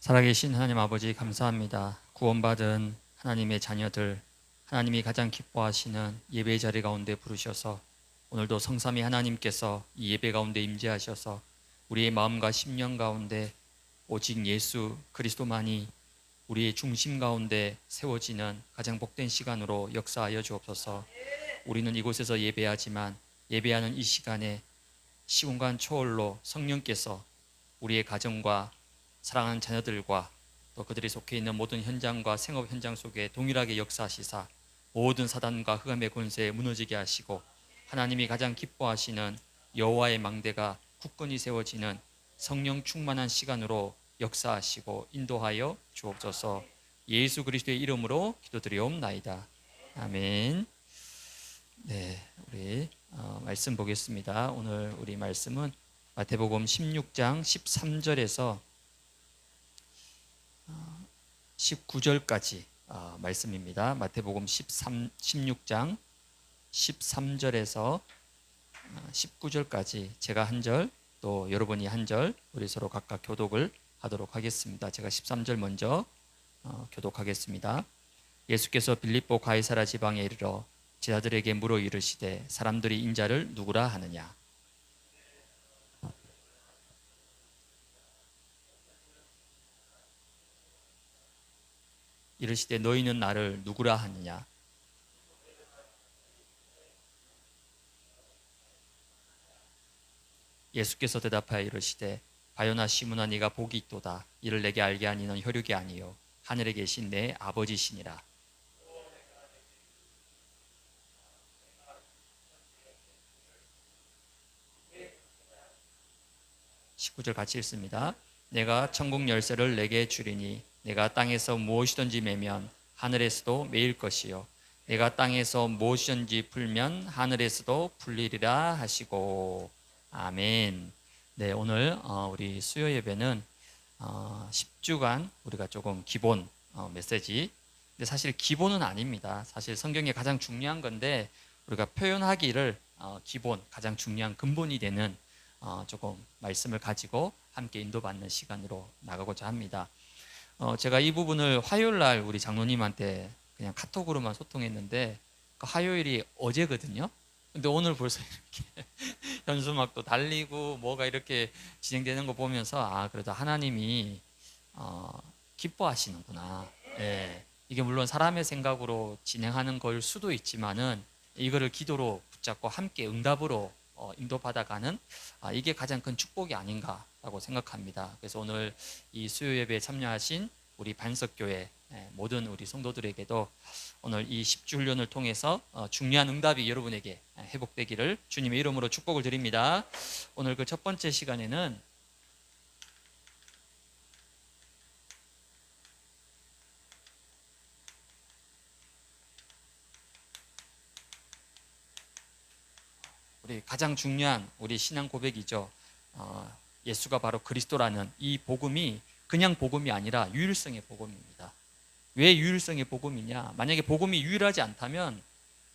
살아계신 하나님 아버지 감사합니다. 구원받은 하나님의 자녀들, 하나님이 가장 기뻐하시는 예배 자리 가운데 부르셔서 오늘도 성삼위 하나님께서 이 예배 가운데 임재하셔서 우리의 마음과 심령 가운데 오직 예수 그리스도만이 우리의 중심 가운데 세워지는 가장 복된 시간으로 역사하여 주옵소서. 우리는 이곳에서 예배하지만 예배하는 이 시간에 시공간 초월로 성령께서 우리의 가정과 사랑하는 자녀들과 또 그들이 속해 있는 모든 현장과 생업 현장 속에 동일하게 역사하시사 모든 사단과 흑암의 권세에 무너지게 하시고 하나님이 가장 기뻐하시는 여호와의 망대가 굳건히 세워지는 성령 충만한 시간으로 역사하시고 인도하여 주옵소서. 예수 그리스도의 이름으로 기도드리옵나이다. 아멘. 네, 우리 말씀 보겠습니다. 오늘 우리 말씀은 마태복음 16장 13절에서 19절까지 말씀입니다. 마태복음 16장 13절에서 19절까지 제가 한 절, 또 여러분이 한 절, 우리 서로 각각 교독을 하도록 하겠습니다. 제가 13절 먼저 교독하겠습니다. 예수께서 빌립보 가이사라 지방에 이르러 제자들에게 물어 이르시되 사람들이 인자를 누구라 하느냐. 이르시되 너희는 나를 누구라 하느냐. 예수께서 대답하여 이르시되 바요나 시므나 네가 복이 있도다. 이를 내게 알게 하니는 혈육이 아니요 하늘에 계신 내 아버지시니라. 19절 같이 읽습니다. 내가 천국 열쇠를 내게 주리니 내가 땅에서 무엇이든지 매면 하늘에서도 매일 것이요 내가 땅에서 무엇이든지 풀면 하늘에서도 풀리리라 하시고. 아멘. 네, 오늘 우리 수요 예배는 10주간 우리가 조금 기본 메시지, 근데 사실 기본은 아닙니다. 사실 성경에 가장 중요한 건데 우리가 표현하기를 기본, 가장 중요한 근본이 되는 조금 말씀을 가지고 함께 인도받는 시간으로 나가고자 합니다. 제가 이 부분을 화요일 날 우리 장로님한테 그냥 카톡으로만 소통했는데 그 화요일이 어제거든요. 근데 오늘 벌써 이렇게 현수막도 달리고 뭐가 이렇게 진행되는 거 보면서 그래도 하나님이 기뻐하시는구나. 예. 이게 물론 사람의 생각으로 진행하는 걸 수도 있지만은 이거를 기도로 붙잡고 함께 응답으로 인도받아가는 이게 가장 큰 축복이 아닌가라고 생각합니다. 그래서 오늘 이 수요 예배에 참여하신 우리 반석교회 모든 우리 성도들에게도 오늘 이 10주 훈련을 통해서 중요한 응답이 여러분에게 회복되기를 주님의 이름으로 축복을 드립니다. 오늘 그 첫 번째 시간에는 우리 가장 중요한 우리 신앙 고백이죠. 예수가 바로 그리스도라는 이 복음이 그냥 복음이 아니라 유일성의 복음입니다. 왜 유일성의 복음이냐? 만약에 복음이 유일하지 않다면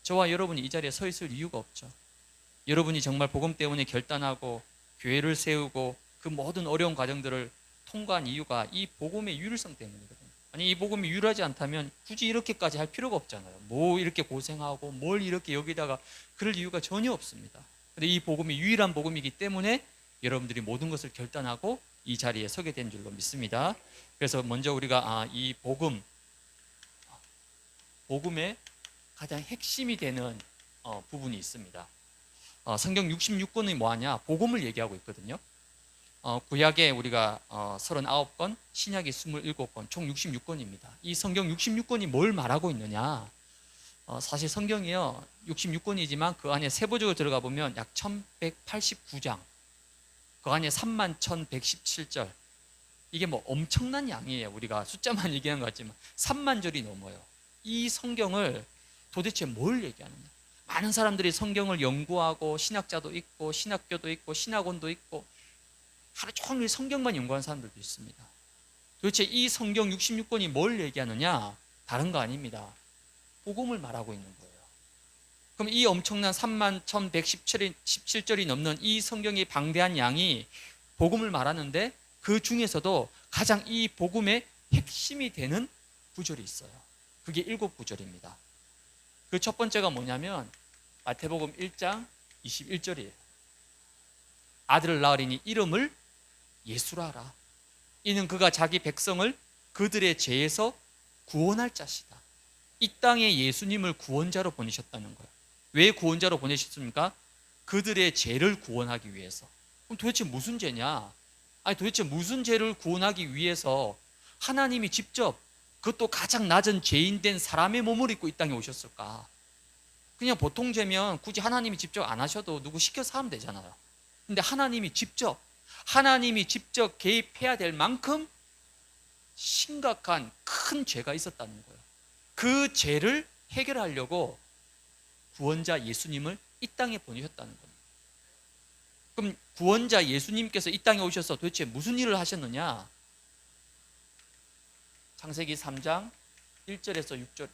저와 여러분이 이 자리에 서 있을 이유가 없죠. 여러분이 정말 복음 때문에 결단하고 교회를 세우고 그 모든 어려운 과정들을 통과한 이유가 이 복음의 유일성 때문이거든요. 아니, 이 복음이 유일하지 않다면 굳이 이렇게까지 할 필요가 없잖아요. 뭐 이렇게 고생하고 뭘 이렇게 여기다가 그럴 이유가 전혀 없습니다. 근데 이 복음이 유일한 복음이기 때문에 여러분들이 모든 것을 결단하고 이 자리에 서게 된 줄로 믿습니다. 그래서 먼저 우리가 이 복음의 가장 핵심이 되는 부분이 있습니다. 성경 66권이 뭐하냐? 복음을 얘기하고 있거든요. 구약에 우리가 39권, 신약이 27권, 총 66권입니다. 이 성경 66권이 뭘 말하고 있느냐? 사실 성경이요 66권이지만 그 안에 세부적으로 들어가 보면 약 1189장, 그 안에 31,117절, 이게 뭐 엄청난 양이에요. 우리가 숫자만 얘기하는 것 같지만 3만 절이 넘어요. 이 성경을 도대체 뭘 얘기하느냐? 많은 사람들이 성경을 연구하고 신학자도 있고 신학교도 있고 신학원도 있고 하루 종일 성경만 연구하는 사람들도 있습니다. 도대체 이 성경 66권이 뭘 얘기하느냐? 다른 거 아닙니다. 복음을 말하고 있는 거예요. 그럼 이 엄청난 31,117절이 넘는 이 성경의 방대한 양이 복음을 말하는데 그 중에서도 가장 이 복음의 핵심이 되는 구절이 있어요. 그게 7구절입니다. 그 첫 번째가 뭐냐면 마태복음 1장 21절이에요. 아들을 낳으리니 이름을 예수라 하라. 이는 그가 자기 백성을 그들의 죄에서 구원할 자시다. 이 땅에 예수님을 구원자로 보내셨다는 거예요. 왜 구원자로 보내셨습니까? 그들의 죄를 구원하기 위해서. 그럼 도대체 무슨 죄냐? 아니 도대체 무슨 죄를 구원하기 위해서 하나님이 직접, 그것도 가장 낮은 죄인 된 사람의 몸을 입고 이 땅에 오셨을까? 그냥 보통 죄면 굳이 하나님이 직접 안 하셔도 누구 시켜서 하면 되잖아요. 근데 하나님이 직접 개입해야 될 만큼 심각한 큰 죄가 있었다는 거예요. 그 죄를 해결하려고 구원자 예수님을 이 땅에 보내셨다는 겁니다. 그럼 구원자 예수님께서 이 땅에 오셔서 도대체 무슨 일을 하셨느냐? 창세기 3장 1절에서 6절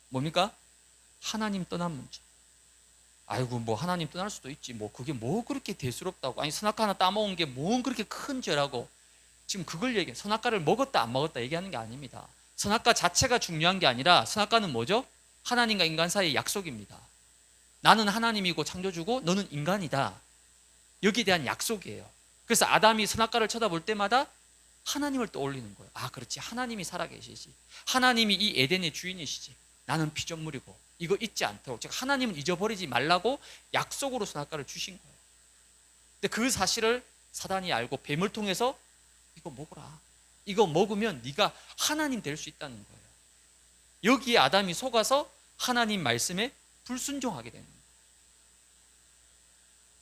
뭡니까? 하나님 떠난 문제. 아이고 뭐 하나님 떠날 수도 있지, 뭐 그게 뭐 그렇게 대수롭다고, 아니 선악과 하나 따먹은 게 뭔 그렇게 큰 죄라고 지금 그걸 얘기해. 선악과를 먹었다 안 먹었다 얘기하는 게 아닙니다. 선악과 자체가 중요한 게 아니라 선악과는 뭐죠? 하나님과 인간 사이의 약속입니다. 나는 하나님이고 창조주고 너는 인간이다. 여기에 대한 약속이에요. 그래서 아담이 선악과를 쳐다볼 때마다 하나님을 떠올리는 거예요. 아 그렇지, 하나님이 살아계시지, 하나님이 이 에덴의 주인이시지, 나는 피조물이고 이거 잊지 않도록, 즉 하나님은 잊어버리지 말라고 약속으로 선악과를 주신 거예요. 근데 그 사실을 사단이 알고 뱀을 통해서 이거 먹어라, 이거 먹으면 네가 하나님 될 수 있다는 거예요. 여기에 아담이 속아서 하나님 말씀에 불순종하게 되는 거예요.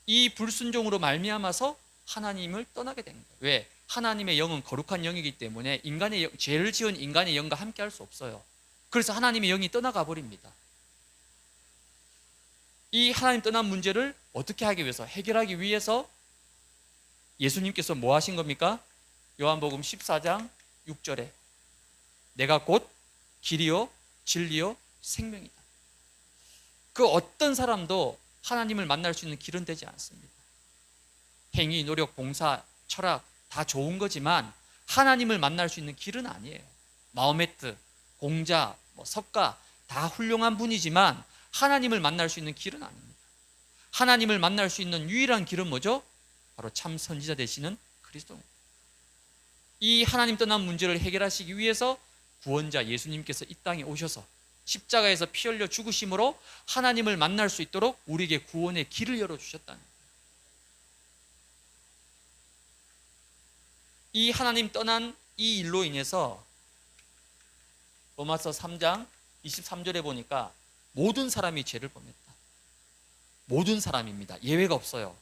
이 불순종으로 말미암아서 하나님을 떠나게 된 거예요. 왜? 하나님의 영은 거룩한 영이기 때문에 인간의 영, 죄를 지은 인간의 영과 함께 할 수 없어요. 그래서 하나님의 영이 떠나가 버립니다. 이 하나님 떠난 문제를 어떻게 하기 위해서, 해결하기 위해서 예수님께서 뭐 하신 겁니까? 요한복음 14장 6절에 내가 곧 길이요 진리요 생명이다. 그 어떤 사람도 하나님을 만날 수 있는 길은 되지 않습니다. 행위, 노력, 봉사, 철학 다 좋은 거지만 하나님을 만날 수 있는 길은 아니에요. 마호메트, 공자, 석가 다 훌륭한 분이지만 하나님을 만날 수 있는 길은 아닙니다. 하나님을 만날 수 있는 유일한 길은 뭐죠? 바로 참 선지자 되시는 그리스도입니다. 이 하나님 떠난 문제를 해결하시기 위해서 구원자 예수님께서 이 땅에 오셔서 십자가에서 피 흘려 죽으심으로 하나님을 만날 수 있도록 우리에게 구원의 길을 열어주셨다는 거예요. 이 하나님 떠난 이 일로 인해서 로마서 3장 23절에 보니까 모든 사람이 죄를 범했다. 모든 사람입니다. 예외가 없어요.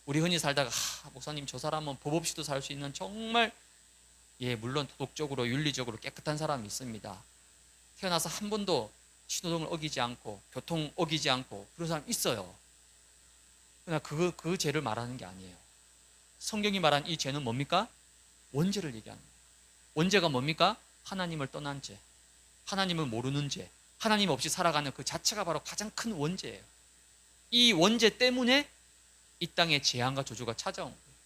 우리 흔히 살다가 목사님 저 사람은 법 없이도 살 수 있는 정말 물론 도덕적으로 윤리적으로 깨끗한 사람이 있습니다. 태어나서 한 번도 신호등을 어기지 않고 교통 어기지 않고 그런 사람 있어요. 그러나 그 죄를 말하는 게 아니에요. 성경이 말한 이 죄는 뭡니까? 원죄를 얘기하는 거예요. 원죄가 뭡니까? 하나님을 떠난 죄, 하나님을 모르는 죄, 하나님 없이 살아가는 그 자체가 바로 가장 큰 원죄예요. 이 원죄 때문에 이 땅에 재앙과 저주가 찾아온 거예요.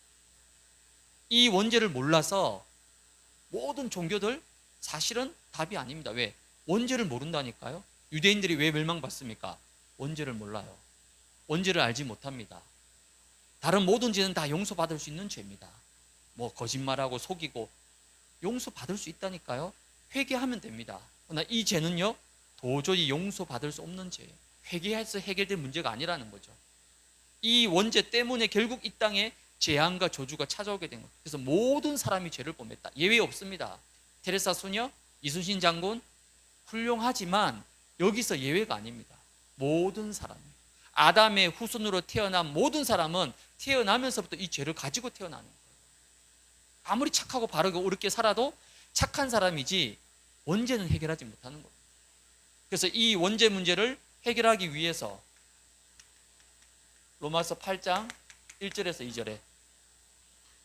이 원죄를 몰라서 모든 종교들 사실은 답이 아닙니다. 왜? 원죄를 모른다니까요. 유대인들이 왜 멸망받습니까? 원죄를 몰라요. 원죄를 알지 못합니다. 다른 모든 죄는 다 용서받을 수 있는 죄입니다. 거짓말하고 속이고 용서받을 수 있다니까요. 회개하면 됩니다. 그러나 이 죄는요 도저히 용서받을 수 없는 죄예요. 회개해서 해결될 문제가 아니라는 거죠. 이 원죄 때문에 결국 이 땅에 재앙과 저주가 찾아오게 된 거예요. 그래서 모든 사람이 죄를 범했다. 예외 없습니다. 테레사 수녀, 이순신 장군 훌륭하지만 여기서 예외가 아닙니다. 모든 사람, 아담의 후손으로 태어난 모든 사람은 태어나면서부터 이 죄를 가지고 태어나는 거예요. 아무리 착하고 바르고 옳게 살아도 착한 사람이지 원죄는 해결하지 못하는 거예요. 그래서 이 원죄 문제를 해결하기 위해서 로마서 8장 1절에서 2절에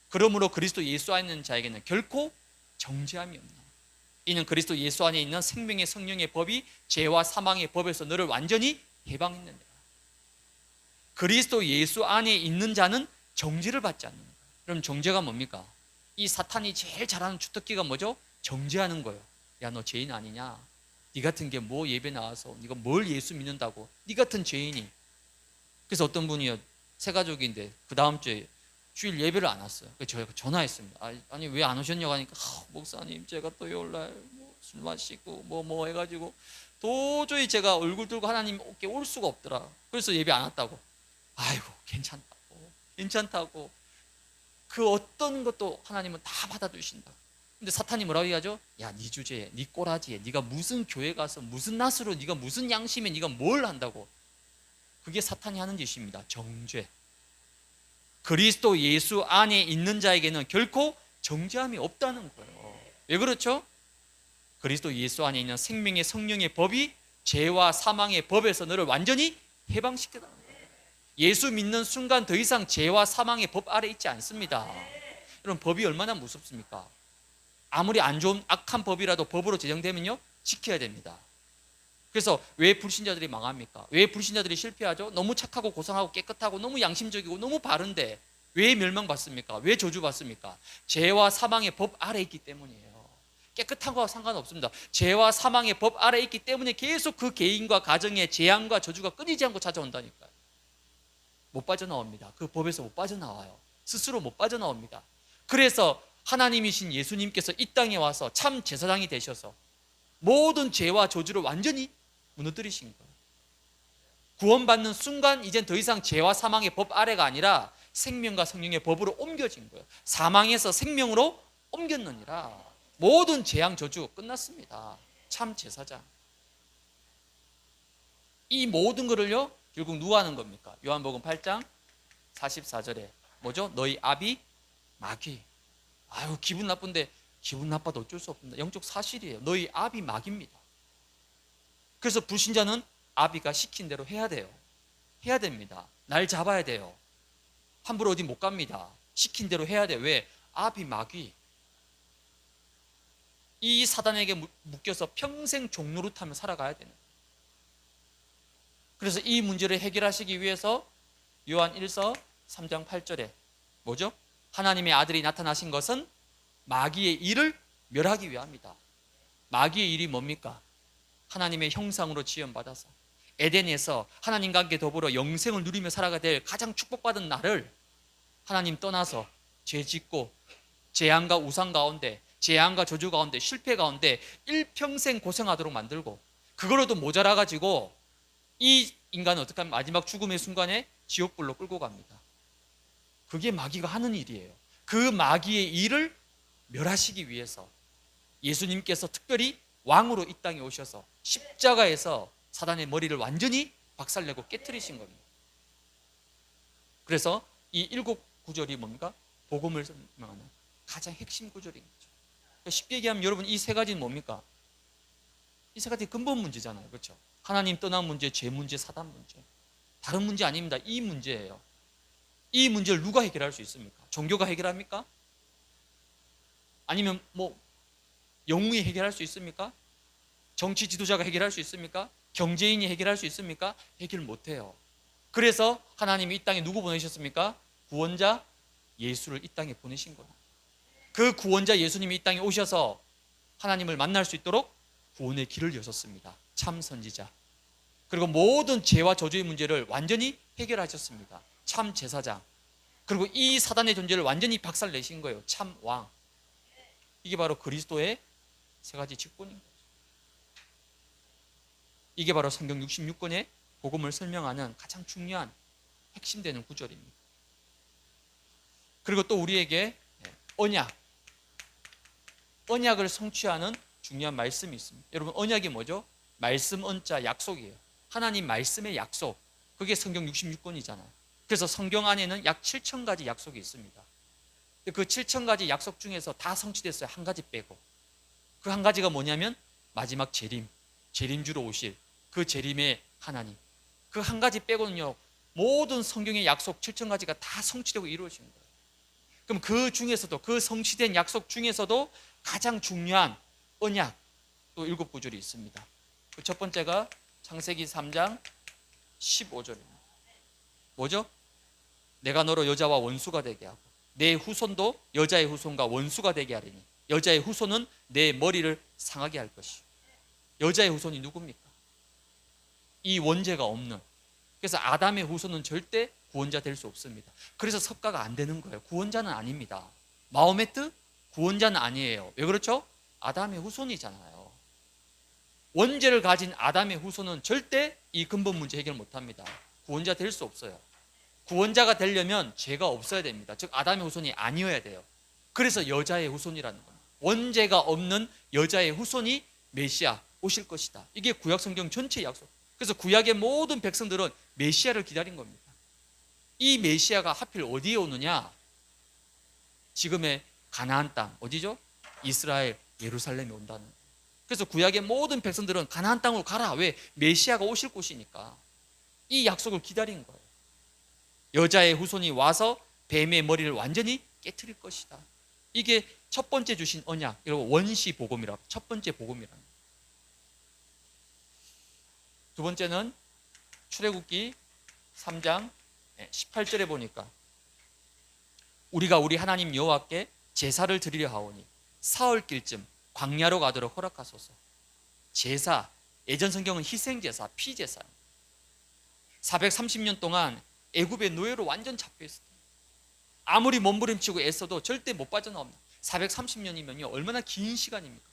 그러므로 그리스도 예수 안에 있는 자에게는 결코 정죄함이 없나. 이는 그리스도 예수 안에 있는 생명의 성령의 법이 죄와 사망의 법에서 너를 완전히 해방했느니라. 그리스도 예수 안에 있는 자는 정죄를 받지 않는 거예요. 그럼 정죄가 뭡니까? 이 사탄이 제일 잘하는 주특기가 뭐죠? 정죄하는 거예요. 야, 너 죄인 아니냐? 네 같은 게 뭐 예배 나와서 네가 뭘 예수 믿는다고? 네 같은 죄인이. 그래서 어떤 분이요, 세 가족인데 그 다음 주에 주일 예배를 안 왔어요. 그래서 제가 전화했습니다. 아니 왜 안 오셨냐고 하니까 목사님 제가 토요일날 술 마시고 뭐 해가지고 도저히 제가 얼굴 들고 하나님께 올 수가 없더라. 그래서 예배 안 왔다고. 아이고 괜찮다고 그 어떤 것도 하나님은 다 받아주신다. 근데 사탄이 뭐라고 얘기하죠? 야, 네 주제에, 네 꼬라지에, 네가 무슨 교회 가서 무슨 낯으로, 네가 무슨 양심에 네가 뭘 한다고. 그게 사탄이 하는 짓입니다. 정죄. 그리스도 예수 안에 있는 자에게는 결코 정죄함이 없다는 거예요. 왜 그렇죠? 그리스도 예수 안에 있는 생명의 성령의 법이 죄와 사망의 법에서 너를 완전히 해방시켰다는 거예요. 예수 믿는 순간 더 이상 죄와 사망의 법 아래 있지 않습니다. 여러분, 법이 얼마나 무섭습니까? 아무리 안 좋은 악한 법이라도 법으로 제정되면요, 지켜야 됩니다. 그래서 왜 불신자들이 망합니까? 왜 불신자들이 실패하죠? 너무 착하고 고상하고 깨끗하고 너무 양심적이고 너무 바른데 왜 멸망받습니까? 왜 저주받습니까? 죄와 사망의 법 아래 있기 때문이에요. 깨끗한 거와 상관없습니다. 죄와 사망의 법 아래 있기 때문에 계속 그 개인과 가정의 재앙과 저주가 끊이지 않고 찾아온다니까요. 못 빠져나옵니다. 그 법에서 못 빠져나와요. 스스로 못 빠져나옵니다. 그래서 하나님이신 예수님께서 이 땅에 와서 참 제사장이 되셔서 모든 죄와 저주를 완전히 무너뜨리신 거예요. 구원받는 순간 이젠 더 이상 죄와 사망의 법 아래가 아니라 생명과 성령의 법으로 옮겨진 거예요. 사망에서 생명으로 옮겼느니라. 모든 재앙 저주 끝났습니다. 참 제사장. 이 모든 것을요, 결국 누가 하는 겁니까? 요한복음 8장 44절에 뭐죠? 너희 아비 마귀. 아유, 기분 나쁜데 기분 나빠도 어쩔 수 없습니다. 영적 사실이에요. 너희 아비 마귀입니다. 그래서 불신자는 아비가 시킨 대로 해야 돼요. 해야 됩니다. 날 잡아야 돼요. 함부로 어디 못 갑니다. 시킨 대로 해야 돼요. 왜? 아비 마귀. 이 사단에게 묶여서 평생 종노릇하며 살아가야 되는 거예요. 그래서 이 문제를 해결하시기 위해서 요한 1서 3장 8절에 뭐죠? 하나님의 아들이 나타나신 것은 마귀의 일을 멸하기 위함이다. 마귀의 일이 뭡니까? 하나님의 형상으로 지음받아서 에덴에서 하나님과 함께 더불어 영생을 누리며 살아가야 될 가장 축복받은 나를 하나님 떠나서 죄 짓고 재앙과 우상 가운데, 재앙과 저주 가운데, 실패 가운데 일평생 고생하도록 만들고, 그거로도 모자라가지고 이 인간은 어떻게 하면 마지막 죽음의 순간에 지옥불로 끌고 갑니다. 그게 마귀가 하는 일이에요. 그 마귀의 일을 멸하시기 위해서 예수님께서 특별히 왕으로 이 땅에 오셔서 십자가에서 사단의 머리를 완전히 박살내고 깨트리신 겁니다. 그래서 이 7구절이 뭔가? 복음을 설명하는 가장 핵심 구절인 거죠. 쉽게 얘기하면 여러분, 이 세 가지는 뭡니까? 이 세 가지 근본 문제잖아요. 그렇죠? 하나님 떠난 문제, 죄 문제, 사단 문제. 다른 문제 아닙니다. 이 문제예요. 이 문제를 누가 해결할 수 있습니까? 종교가 해결합니까? 아니면 영웅이 해결할 수 있습니까? 정치 지도자가 해결할 수 있습니까? 경제인이 해결할 수 있습니까? 해결 못해요. 그래서 하나님이 이 땅에 누구 보내셨습니까? 구원자 예수를 이 땅에 보내신 거예요. 그 구원자 예수님이 이 땅에 오셔서 하나님을 만날 수 있도록 구원의 길을 여셨습니다. 참 선지자. 그리고 모든 죄와 저주의 문제를 완전히 해결하셨습니다. 참 제사장. 그리고 이 사단의 존재를 완전히 박살내신 거예요. 참 왕. 이게 바로 그리스도의 세 가지 직분인 거죠. 이게 바로 성경 66권의 복음을 설명하는 가장 중요한 핵심되는 구절입니다. 그리고 또 우리에게 언약을 성취하는 중요한 말씀이 있습니다. 여러분, 언약이 뭐죠? 말씀, 언자, 약속이에요. 하나님 말씀의 약속. 그게 성경 66권이잖아요. 그래서 성경 안에는 약 7,000가지 약속이 있습니다. 그 7,000가지 약속 중에서 다 성취됐어요. 한 가지 빼고. 그 한 가지가 뭐냐면 마지막 재림주로 오실 그 재림의 하나님. 그 한 가지 빼고는요, 모든 성경의 약속 7,000가지가 다 성취되고 이루어진 거예요. 그럼 그 중에서도, 그 성취된 약속 중에서도 가장 중요한 언약 또 7구절이 있습니다. 그 첫 번째가 창세기 3장 15절입니다. 뭐죠? 내가 너로 여자와 원수가 되게 하고 내 후손도 여자의 후손과 원수가 되게 하리니 여자의 후손은 내 머리를 상하게 할 것이요. 여자의 후손이 누굽니까? 이 원죄가 없는. 그래서 아담의 후손은 절대 구원자 될 수 없습니다. 그래서 섭가가 안 되는 거예요. 구원자는 아닙니다. 마호메트 구원자는 아니에요. 왜 그렇죠? 아담의 후손이잖아요. 원죄를 가진 아담의 후손은 절대 이 근본 문제 해결 못합니다. 구원자 될 수 없어요. 구원자가 되려면 죄가 없어야 됩니다. 즉 아담의 후손이 아니어야 돼요. 그래서 여자의 후손이라는 겁니다. 원죄가 없는 여자의 후손이 메시아 오실 것이다. 이게 구약 성경 전체의 약속. 그래서 구약의 모든 백성들은 메시아를 기다린 겁니다. 이 메시아가 하필 어디에 오느냐? 지금의 가나안 땅, 어디죠? 이스라엘, 예루살렘에 온다는 거예요. 그래서 구약의 모든 백성들은 가나안 땅으로 가라. 왜? 메시아가 오실 곳이니까. 이 약속을 기다린 거예요. 여자의 후손이 와서 뱀의 머리를 완전히 깨트릴 것이다. 이게 첫 번째 주신 언약, 이거 원시 복음이라, 첫 번째 복음이라는 거예요. 두 번째는 출애굽기 3장 18절에 보니까 우리가 우리 하나님 여호와께 제사를 드리려 하오니 사흘길쯤 광야로 가도록 허락하소서. 제사, 예전 성경은 희생제사, 피제사입니다. 430년 동안 애굽의 노예로 완전 잡혀 있었다. 아무리 몸부림치고 애써도 절대 못 빠져나옵니다. 430년이면요 얼마나 긴 시간입니까?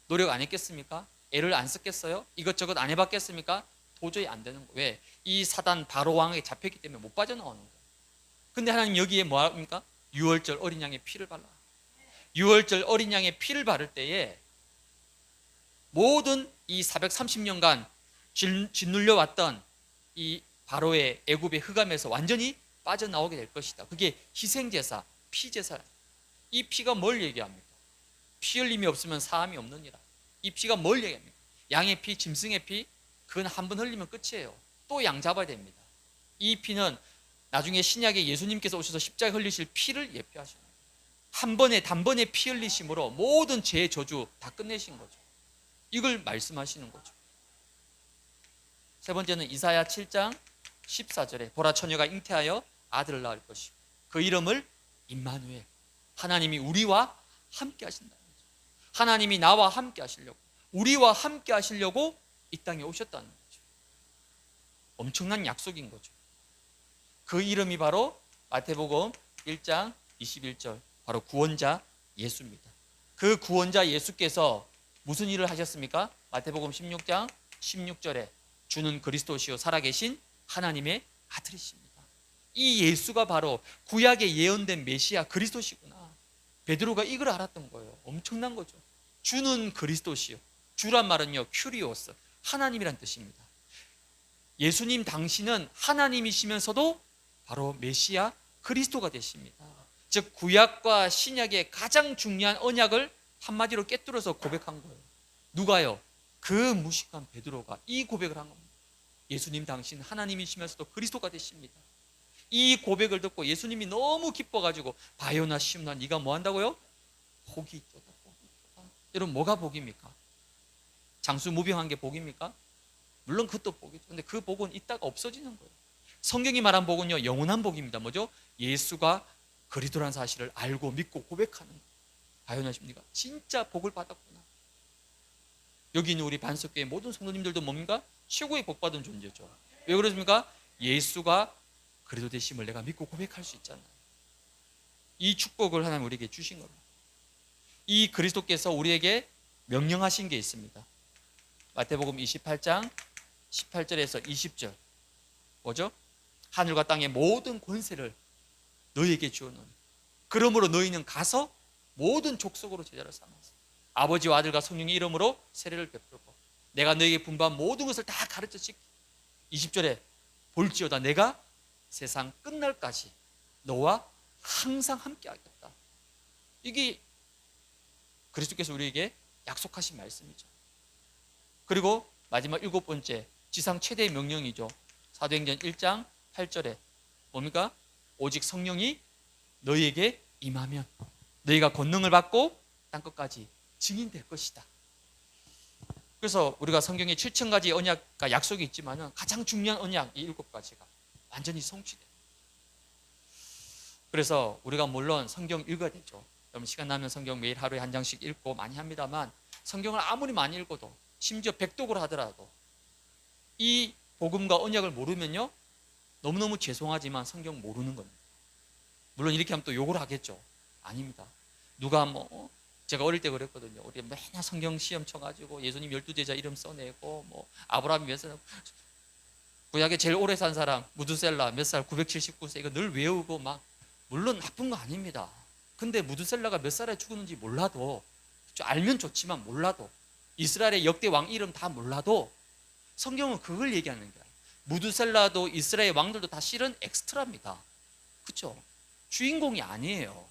노력 안 했겠습니까? 애를 안 썼겠어요? 이것저것 안 해봤겠습니까? 도저히 안 되는 거예요. 왜? 이 사단 바로 왕에게 잡혔기 때문에 못 빠져나오는 거예요. 근데 하나님 여기에 뭐 합니까? 유월절 어린 양의 피를 발라. 유월절 어린 양의 피를 바를 때에 모든 이 430년간 짓눌려 왔던 이 바로의 애굽의 흑암에서 완전히 빠져나오게 될 것이다. 그게 희생제사, 피제사. 이 피가 뭘 얘기합니까? 피 흘림이 없으면 사함이 없느니라. 이 피가 뭘 얘기합니까? 양의 피, 짐승의 피, 그건 한 번 흘리면 끝이에요. 또 양 잡아야 됩니다. 이 피는 나중에 신약에 예수님께서 오셔서 십자가에 흘리실 피를 예표하시는 거예요. 한 번에 단번에 피 흘리심으로 모든 죄의 저주 다 끝내신 거죠. 이걸 말씀하시는 거죠. 세 번째는 이사야 7장 14절에 보라 처녀가 잉태하여 아들을 낳을 것이고 그 이름을 임마누엘, 하나님이 우리와 함께 하신다는 거죠. 하나님이 나와 함께 하시려고, 우리와 함께 하시려고 이 땅에 오셨다는 거죠. 엄청난 약속인 거죠. 그 이름이 바로 마태복음 1장 21절, 바로 구원자 예수입니다. 그 구원자 예수께서 무슨 일을 하셨습니까? 마태복음 16장 16절에 주는 그리스도시요 살아계신 하나님의 아들이십니다. 이 예수가 바로 구약에 예언된 메시아 그리스도시구나. 베드로가 이걸 알았던 거예요. 엄청난 거죠. 주는 그리스도시요. 주란 말은요 큐리오스, 하나님이란 뜻입니다. 예수님 당신은 하나님이시면서도 바로 메시아 그리스도가 되십니다. 즉 구약과 신약의 가장 중요한 언약을 한마디로 깨뚫어서 고백한 거예요. 누가요? 그 무식한 베드로가 이 고백을 한 겁니다. 예수님 당신 하나님이시면서도 그리스도가 되십니다. 이 고백을 듣고 예수님이 너무 기뻐가지고 바요나 시므나 네가 뭐 한다고요? 복이 있도다, 복이 있도다. 여러분 뭐가 복입니까? 장수 무병한 게 복입니까? 물론 그것도 복이죠. 근데 그 복은 있다가 없어지는 거예요. 성경이 말한 복은요 영원한 복입니다. 뭐죠? 예수가 그리스도라는 사실을 알고 믿고 고백하는 거예요. 바요나 시므나 진짜 복을 받았구나. 여기 있는 우리 반석교회 모든 성도님들도 뭡니까? 최고의 복받은 존재죠. 왜 그렇습니까? 예수가 그리스도 되심을 내가 믿고 고백할 수 있잖아요. 이 축복을 하나님 우리에게 주신 겁니다. 이 그리스도께서 우리에게 명령하신 게 있습니다. 마태복음 28장 18절에서 20절 뭐죠? 하늘과 땅의 모든 권세를 너희에게 주었노니 그러므로 너희는 가서 모든 족속으로 제자를 삼아서 아버지와 아들과 성령의 이름으로 세례를 베풀고 내가 너희에게 분부한 모든 것을 다 가르쳐 지키. 20절에 볼지어다 내가 세상 끝날까지 너와 항상 함께 하겠다. 이게 그리스도께서 우리에게 약속하신 말씀이죠. 그리고 마지막 일곱 번째 지상 최대의 명령이죠. 사도행전 1장 8절에 뭡니까? 오직 성령이 너희에게 임하면 너희가 권능을 받고 땅끝까지 증인될 것이다. 그래서 우리가 성경에 7,000가지 언약과 약속이 있지만 가장 중요한 언약 이 7가지가 완전히 성취돼요. 그래서 우리가 물론 성경 읽어야 되죠. 여러분 시간 나면 성경 매일 하루에 한 장씩 읽고 많이 합니다만, 성경을 아무리 많이 읽어도, 심지어 백독을 하더라도 이 복음과 언약을 모르면요, 너무너무 죄송하지만 성경 모르는 겁니다. 물론 이렇게 하면 또 욕을 하겠죠. 아닙니다. 누가 제가 어릴 때 그랬거든요. 우리 맨날 성경 시험 쳐가지고 예수님 12제자 이름 써내고, 아브라함이 몇 살, 구약에 제일 오래 산 사람 무드셀라 몇 살, 979세, 이거 늘 외우고 막. 물론 나쁜 거 아닙니다. 근데 무드셀라가 몇 살에 죽었는지 몰라도, 알면 좋지만 몰라도, 이스라엘의 역대 왕 이름 다 몰라도 성경은 그걸 얘기하는 거예요. 무드셀라도 이스라엘 왕들도 다 실은 엑스트라입니다. 그렇죠? 주인공이 아니에요.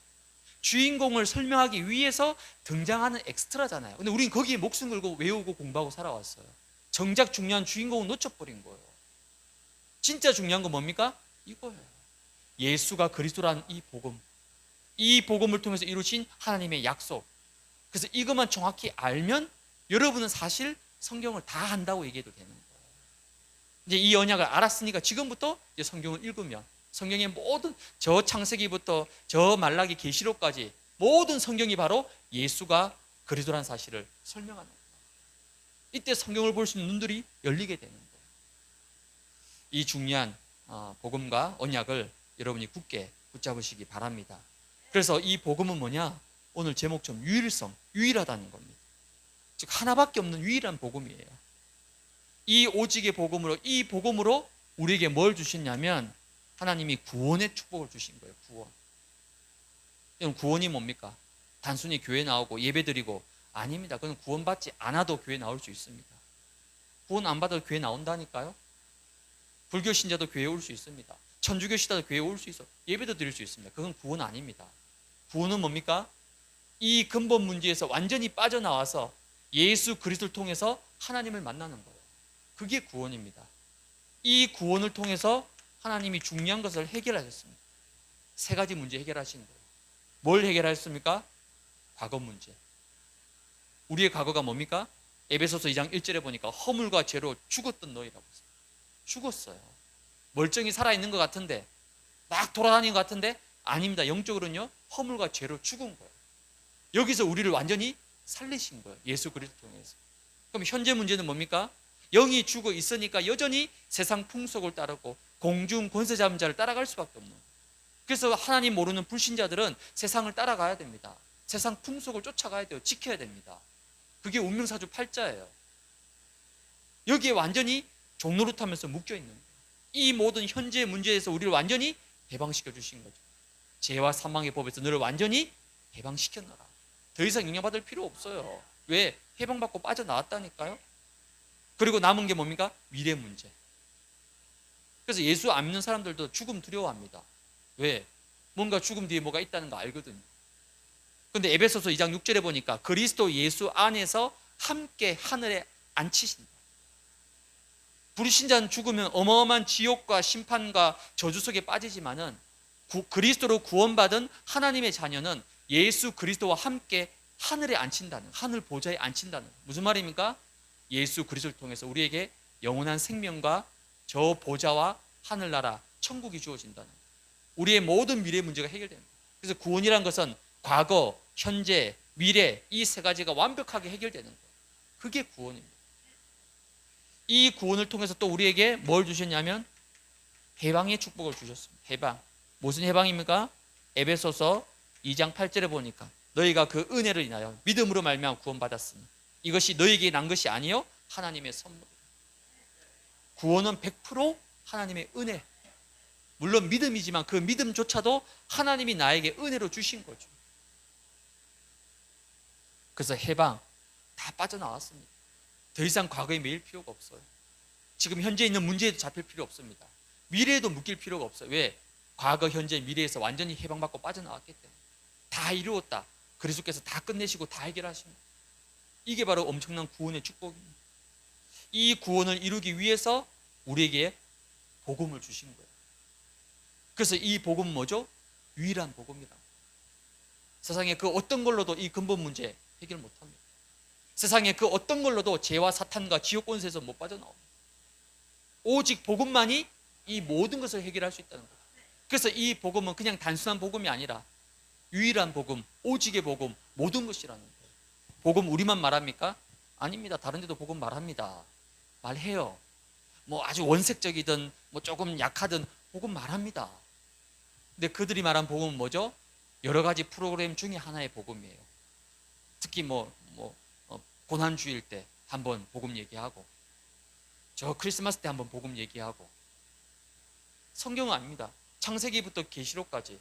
주인공을 설명하기 위해서 등장하는 엑스트라잖아요. 근데 우린 거기에 목숨 걸고 외우고 공부하고 살아왔어요. 정작 중요한 주인공은 놓쳐버린 거예요. 진짜 중요한 건 뭡니까? 이거예요. 예수가 그리스도라는 이 복음, 이 복음을 통해서 이루신 하나님의 약속. 그래서 이것만 정확히 알면 여러분은 사실 성경을 다 한다고 얘기해도 되는 거예요. 이제 이 언약을 알았으니까 지금부터 이제 성경을 읽으면 성경의 모든, 저 창세기부터 저 말라기 계시록까지 모든 성경이 바로 예수가 그리스도라는 사실을 설명하는 거예요. 이때 성경을 볼 수 있는 눈들이 열리게 되는 거예요. 이 중요한 복음과 언약을 여러분이 굳게 붙잡으시기 바랍니다. 그래서 이 복음은 뭐냐? 오늘 제목처럼 유일성, 유일하다는 겁니다. 즉 하나밖에 없는 유일한 복음이에요. 이 오직의 복음으로, 이 복음으로 우리에게 뭘 주셨냐면 하나님이 구원의 축복을 주신 거예요. 구원. 여러분, 구원이 뭡니까? 단순히 교회 나오고 예배드리고, 아닙니다. 그건 구원받지 않아도 교회 나올 수 있습니다. 구원 안 받아도 교회 나온다니까요. 불교 신자도 교회에 올 수 있습니다. 천주교 신자도 교회에 올 수 있어. 예배도 드릴 수 있습니다. 그건 구원 아닙니다. 구원은 뭡니까? 이 근본 문제에서 완전히 빠져나와서 예수 그리스도를 통해서 하나님을 만나는 거예요. 그게 구원입니다. 이 구원을 통해서 하나님이 중요한 것을 해결하셨습니다. 세 가지 문제 해결하신 거예요. 뭘 해결하셨습니까? 과거 문제. 우리의 과거가 뭡니까? 에베소서 2장 1절에 보니까 허물과 죄로 죽었던 너희라고 했어요. 죽었어요. 멀쩡히 살아있는 것 같은데, 막 돌아다니는 것 같은데, 아닙니다. 영적으로는요, 허물과 죄로 죽은 거예요. 여기서 우리를 완전히 살리신 거예요. 예수 그리스도 통해서. 그럼 현재 문제는 뭡니까? 영이 죽어 있으니까 여전히 세상 풍속을 따르고 공중 권세 잡은 자를 따라갈 수밖에 없는 거예요. 그래서 하나님 모르는 불신자들은 세상을 따라가야 됩니다. 세상 풍속을 쫓아가야 돼요. 지켜야 됩니다. 그게 운명사주 8자예요. 여기에 완전히 종노릇하면서 묶여있는 거예요. 이 모든 현재 문제에서 우리를 완전히 해방시켜 주신 거죠. 죄와 사망의 법에서 너를 완전히 해방시켰노라. 더 이상 영향받을 필요 없어요. 왜? 해방받고 빠져나왔다니까요. 그리고 남은 게 뭡니까? 미래 문제. 그래서 예수 안 믿는 사람들도 죽음 두려워합니다. 왜? 뭔가 죽음 뒤에 뭐가 있다는 거 알거든요. 근데 에베소서 2장 6절에 보니까 그리스도 예수 안에서 함께 하늘에 앉히신다. 불신자는 죽으면 어마어마한 지옥과 심판과 저주 속에 빠지지만은 그리스도로 구원받은 하나님의 자녀는 예수 그리스도와 함께 하늘에 앉힌다는, 하늘 보좌에 앉힌다는. 무슨 말입니까? 예수 그리스도를 통해서 우리에게 영원한 생명과 저 보좌와 하늘나라 천국이 주어진다는, 우리의 모든 미래 문제가 해결됩니다. 그래서 구원이란 것은 과거, 현재, 미래, 이 세 가지가 완벽하게 해결되는 거예요. 그게 구원입니다. 이 구원을 통해서 또 우리에게 뭘 주셨냐면 해방의 축복을 주셨습니다. 해방. 무슨 해방입니까? 에베소서 2장 8절에 보니까 너희가 그 은혜를 인하여 믿음으로 말미암아 구원받았으니 이것이 너희에게 난 것이 아니요 하나님의 선물. 구원은 100% 하나님의 은혜. 물론 믿음이지만 그 믿음조차도 하나님이 나에게 은혜로 주신 거죠. 그래서 해방 다 빠져나왔습니다. 더 이상 과거에 매일 필요가 없어요. 지금 현재 있는 문제에도 잡힐 필요 없습니다. 미래에도 묶일 필요가 없어요. 왜? 과거, 현재, 미래에서 완전히 해방받고 빠져나왔기 때문에. 다 이루었다. 그리스도께서 다 끝내시고 다 해결하십니다. 이게 바로 엄청난 구원의 축복입니다. 이 구원을 이루기 위해서 우리에게 복음을 주신 거예요. 그래서 이 복음은 뭐죠? 유일한 복음이다. 세상에 그 어떤 걸로도 이 근본 문제 해결 못합니다. 세상에 그 어떤 걸로도 죄와 사탄과 지옥 권세에서 못 빠져나옵니다. 오직 복음만이 이 모든 것을 해결할 수 있다는 거죠. 그래서 이 복음은 그냥 단순한 복음이 아니라 유일한 복음, 오직의 복음, 모든 것이라는 거예요. 복음 우리만 말합니까? 아닙니다. 다른 데도 복음 말합니다. 말해요. 뭐 아주 원색적이든 뭐 조금 약하든 복음 말합니다. 근데 그들이 말한 복음은 뭐죠? 여러 가지 프로그램 중에 하나의 복음이에요. 특히 고난주일 때 한번 복음 얘기하고, 저 크리스마스 때 한번 복음 얘기하고. 성경은 아닙니다. 창세기부터 계시록까지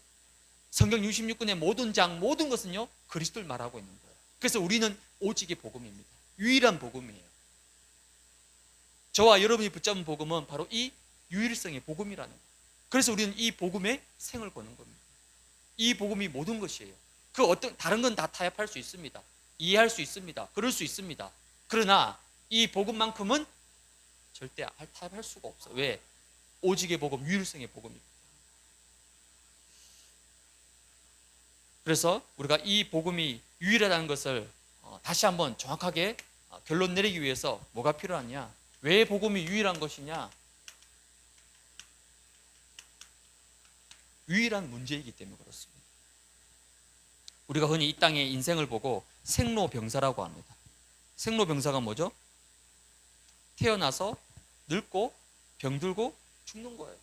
성경 66권의 모든 장, 모든 것은요 그리스도를 말하고 있는 거예요. 그래서 우리는 오직의 복음입니다. 유일한 복음이에요. 저와 여러분이 붙잡은 복음은 바로 이 유일성의 복음이라는 거예요. 그래서 우리는 이 복음에 생을 거는 겁니다. 이 복음이 모든 것이에요. 그 어떤 다른 건 다 타협할 수 있습니다. 이해할 수 있습니다. 그럴 수 있습니다. 그러나 이 복음만큼은 절대 타협할 수가 없어요. 왜? 오직의 복음, 유일성의 복음입니다. 그래서 우리가 이 복음이 유일하다는 것을 다시 한번 정확하게 결론 내리기 위해서 뭐가 필요하냐? 왜 복음이 유일한 것이냐? 유일한 문제이기 때문에 그렇습니다. 우리가 흔히 이 땅의 인생을 보고 생로병사라고 합니다. 생로병사가 뭐죠? 태어나서 늙고 병들고 죽는 거예요.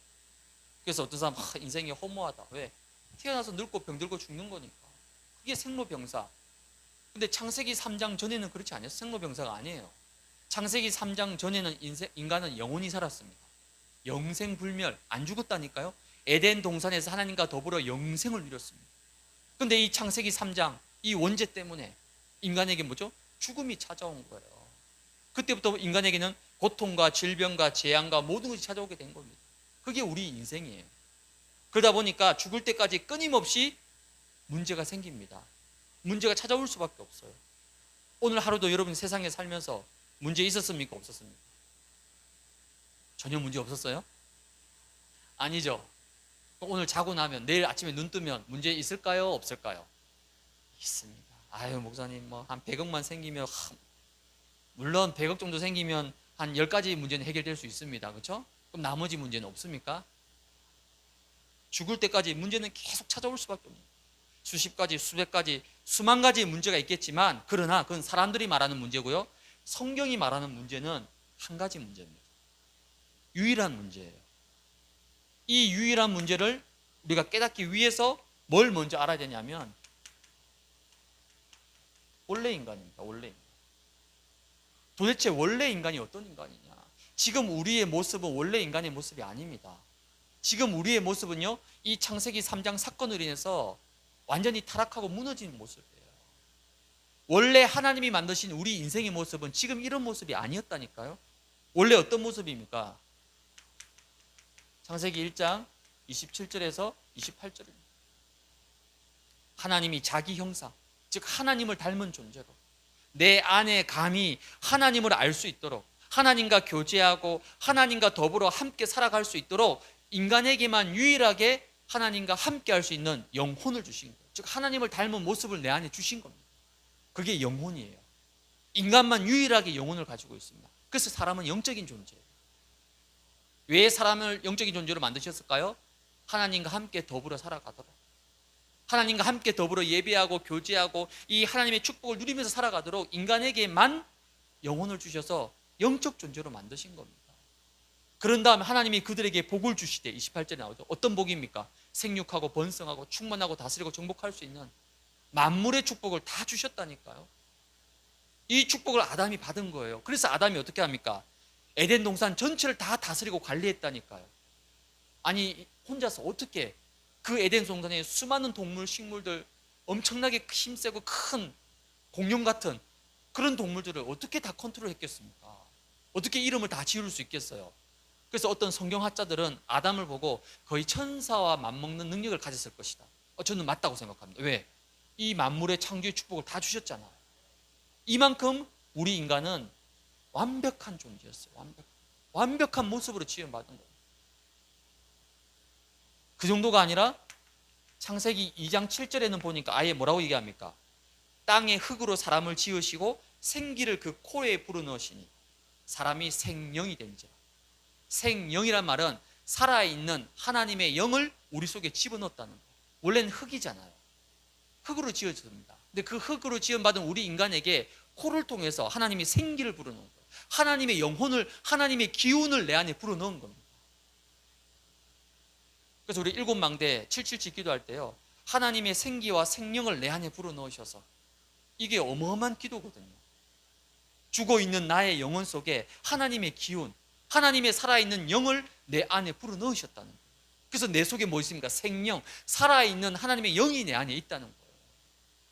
그래서 어떤 사람 인생이 허무하다. 왜? 태어나서 늙고 병들고 죽는 거니까. 그게 생로병사. 근데 창세기 3장 전에는 그렇지 않았어요. 생로병사가 아니에요. 창세기 3장 전에는 인간은 영원히 살았습니다. 영생불멸, 안 죽었다니까요. 에덴 동산에서 하나님과 더불어 영생을 누렸습니다. 근데 이 창세기 3장 이 원죄 때문에 인간에게 뭐죠? 죽음이 찾아온 거예요. 그때부터 인간에게는 고통과 질병과 재앙과 모든 것이 찾아오게 된 겁니다. 그게 우리 인생이에요. 그러다 보니까 죽을 때까지 끊임없이 문제가 생깁니다. 문제가 찾아올 수밖에 없어요. 오늘 하루도 여러분 세상에 살면서 문제 있었습니까? 없었습니까? 전혀 문제 없었어요? 아니죠. 오늘 자고 나면 내일 아침에 눈 뜨면 문제 있을까요? 없을까요? 있습니다. 아유 목사님 한 100억만 생기면 물론 100억 정도 생기면 한 10가지 문제는 해결될 수 있습니다. 그렇죠? 그럼 나머지 문제는 없습니까? 죽을 때까지 문제는 계속 찾아올 수밖에 없습니다. 수십 가지, 수백 가지, 수만 가지의 문제가 있겠지만 그러나 그건 사람들이 말하는 문제고요. 성경이 말하는 문제는 한 가지 문제입니다. 유일한 문제예요. 이 유일한 문제를 우리가 깨닫기 위해서 뭘 먼저 알아야 되냐면 원래 인간입니다. 원래 인간. 도대체 원래 인간이 어떤 인간이냐? 지금 우리의 모습은 원래 인간의 모습이 아닙니다. 지금 우리의 모습은요, 이 창세기 3장 사건으로 인해서 완전히 타락하고 무너진 모습이에요. 원래 하나님이 만드신 우리 인생의 모습은 지금 이런 모습이 아니었다니까요. 원래 어떤 모습입니까? 창세기 1장 27절에서 28절입니다. 하나님이 자기 형상, 즉 하나님을 닮은 존재로 내 안에 감히 하나님을 알 수 있도록 하나님과 교제하고 하나님과 더불어 함께 살아갈 수 있도록 인간에게만 유일하게 하나님과 함께 할 수 있는 영혼을 주신 거예요. 즉 하나님을 닮은 모습을 내 안에 주신 겁니다. 그게 영혼이에요. 인간만 유일하게 영혼을 가지고 있습니다. 그래서 사람은 영적인 존재예요. 왜 사람을 영적인 존재로 만드셨을까요? 하나님과 함께 더불어 살아가도록, 하나님과 함께 더불어 예배하고 교제하고 이 하나님의 축복을 누리면서 살아가도록 인간에게만 영혼을 주셔서 영적 존재로 만드신 겁니다. 그런 다음에 하나님이 그들에게 복을 주시되 28절에 나오죠. 어떤 복입니까? 생육하고 번성하고 충만하고 다스리고 정복할 수 있는 만물의 축복을 다 주셨다니까요. 이 축복을 아담이 받은 거예요. 그래서 아담이 어떻게 합니까? 에덴 동산 전체를 다 다스리고 관리했다니까요. 아니 혼자서 어떻게 그 에덴 동산에 수많은 동물, 식물들, 엄청나게 힘세고 큰 공룡 같은 그런 동물들을 어떻게 다 컨트롤했겠습니까? 어떻게 이름을 다 지을 수 있겠어요? 그래서 어떤 성경학자들은 아담을 보고 거의 천사와 맞먹는 능력을 가졌을 것이다. 저는 맞다고 생각합니다. 왜? 이 만물의 창조의 축복을 다 주셨잖아요. 이만큼 우리 인간은 완벽한 존재였어요. 완벽한 모습으로 지음받은 거예요. 그 정도가 아니라 창세기 2장 7절에는 보니까 아예 뭐라고 얘기합니까? 땅의 흙으로 사람을 지으시고 생기를 그 코에 불어넣으시니 사람이 생령이 된지라. 생령이란 말은 살아있는 하나님의 영을 우리 속에 집어넣었다는 거예요. 원래는 흙이잖아요. 흙으로 지어졌습니다. 근데 그 흙으로 지음받은 우리 인간에게 코를 통해서 하나님이 생기를 불어넣은 거예요. 하나님의 영혼을, 하나님의 기운을 내 안에 불어넣은 겁니다. 그래서 우리 일곱 망대 777 기도할 때요, 하나님의 생기와 생명을 내 안에 불어넣으셔서, 이게 어마어마한 기도거든요. 죽어있는 나의 영혼 속에 하나님의 기운, 하나님의 살아있는 영을 내 안에 불어넣으셨다는 거예요. 그래서 내 속에 뭐 있습니까? 생명, 살아있는 하나님의 영이 내 안에 있다는 거예요.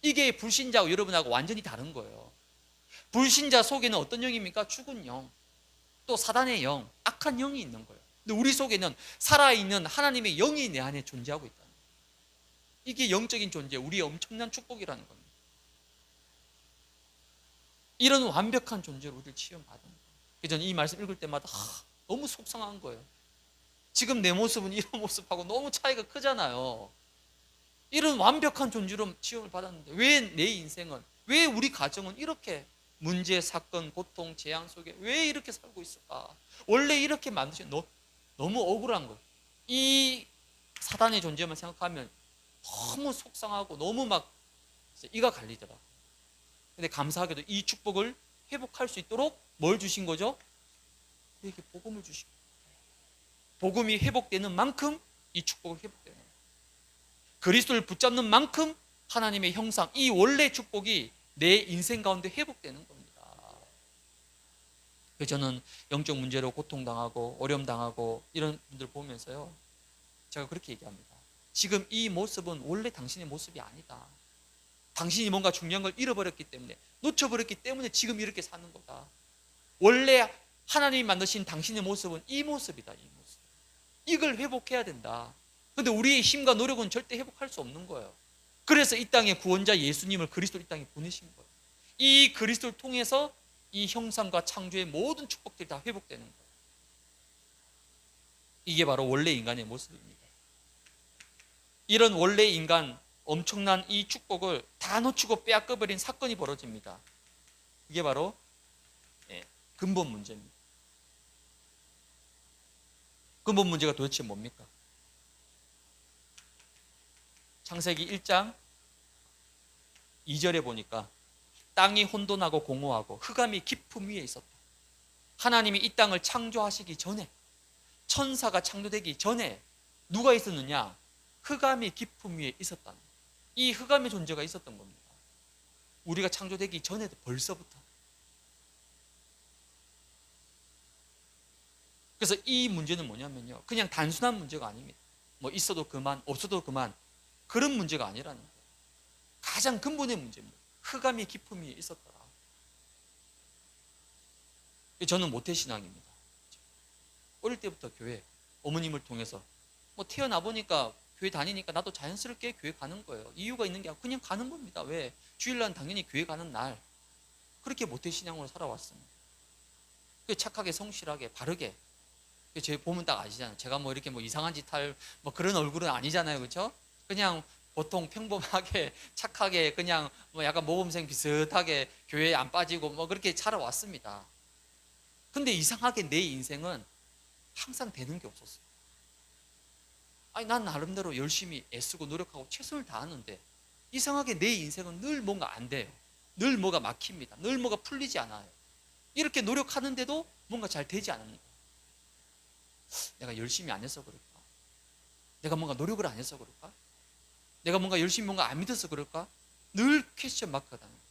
이게 불신자와 여러분하고 완전히 다른 거예요. 불신자 속에는 어떤 영입니까? 죽은 영, 또 사단의 영, 악한 영이 있는 거예요. 근데 우리 속에는 살아있는 하나님의 영이 내 안에 존재하고 있다는 거예요. 이게 영적인 존재, 우리의 엄청난 축복이라는 겁니다. 이런 완벽한 존재로 우리를 취급받은 거예요. 그래서 저는 이 말씀 읽을 때마다 너무 속상한 거예요. 지금 내 모습은 이런 모습하고 너무 차이가 크잖아요. 이런 완벽한 존재로 취급을 받았는데 왜 내 인생은, 왜 우리 가정은 이렇게 문제, 사건, 고통, 재앙 속에 왜 이렇게 살고 있을까? 원래 이렇게 만드신, 너무 억울한 거예요. 이 사단의 존재만 생각하면 너무 속상하고 너무 막 이가 갈리더라. 근데 감사하게도 이 축복을 회복할 수 있도록 뭘 주신 거죠? 이렇게 복음을 주신 거예요. 복음이 회복되는 만큼 이 축복을 회복되는 거예요. 그리스도를 붙잡는 만큼 하나님의 형상, 이 원래 축복이 내 인생 가운데 회복되는 겁니다. 그래서 저는 영적 문제로 고통당하고 어려움당하고 이런 분들 보면서요, 제가 그렇게 얘기합니다. 지금 이 모습은 원래 당신의 모습이 아니다. 당신이 뭔가 중요한 걸 잃어버렸기 때문에, 놓쳐버렸기 때문에 지금 이렇게 사는 거다. 원래 하나님이 만드신 당신의 모습은 이 모습이다. 이 모습. 이걸 회복해야 된다. 근데 우리의 힘과 노력은 절대 회복할 수 없는 거예요. 그래서 이 땅에 구원자 예수님을, 그리스도를 이 땅에 보내신 거예요. 이 그리스도를 통해서 이 형상과 창조의 모든 축복들이 다 회복되는 거예요. 이게 바로 원래 인간의 모습입니다. 이런 원래 인간, 엄청난 이 축복을 다 놓치고 빼앗겨버린 사건이 벌어집니다. 이게 바로 근본 문제입니다. 근본 문제가 도대체 뭡니까? 창세기 1장 2절에 보니까 땅이 혼돈하고 공허하고 흑암이 깊음 위에 있었다. 하나님이 이 땅을 창조하시기 전에, 천사가 창조되기 전에 누가 있었느냐? 흑암이 깊음 위에 있었다는 거예요. 이 흑암의 존재가 있었던 겁니다. 우리가 창조되기 전에도 벌써부터. 그래서 이 문제는 뭐냐면요, 그냥 단순한 문제가 아닙니다. 뭐 있어도 그만, 없어도 그만, 그런 문제가 아니라는 거예요. 가장 근본의 문제입니다. 흑암이 깊음 위에 있었더라. 저는 모태신앙입니다. 어릴 때부터 교회, 어머님을 통해서 뭐 태어나 보니까 교회 다니니까 나도 자연스럽게 교회 가는 거예요. 이유가 있는 게 아니고 그냥 가는 겁니다. 왜? 주일날은 당연히 교회 가는 날. 그렇게 모태신앙으로 살아왔습니다. 착하게, 성실하게, 바르게. 제 보면 딱 아시잖아요. 제가 뭐 이렇게 뭐 이상한 짓 할 뭐 그런 얼굴은 아니잖아요. 그렇죠? 그냥 보통 평범하게, 착하게, 그냥 뭐 약간 모범생 비슷하게 교회에 안 빠지고 뭐 그렇게 살아왔습니다. 근데 이상하게 내 인생은 항상 되는 게 없었어요. 아니, 난 나름대로 열심히 애쓰고 노력하고 최선을 다하는데 이상하게 내 인생은 늘 뭔가 안 돼요. 늘 뭐가 막힙니다. 늘 뭐가 풀리지 않아요. 이렇게 노력하는데도 뭔가 잘 되지 않는 거예요. 내가 열심히 안 해서 그럴까? 내가 뭔가 노력을 안 해서 그럴까? 내가 뭔가 열심히 뭔가 안 믿어서 그럴까? 늘 퀘스천 마크가 되는 거예요.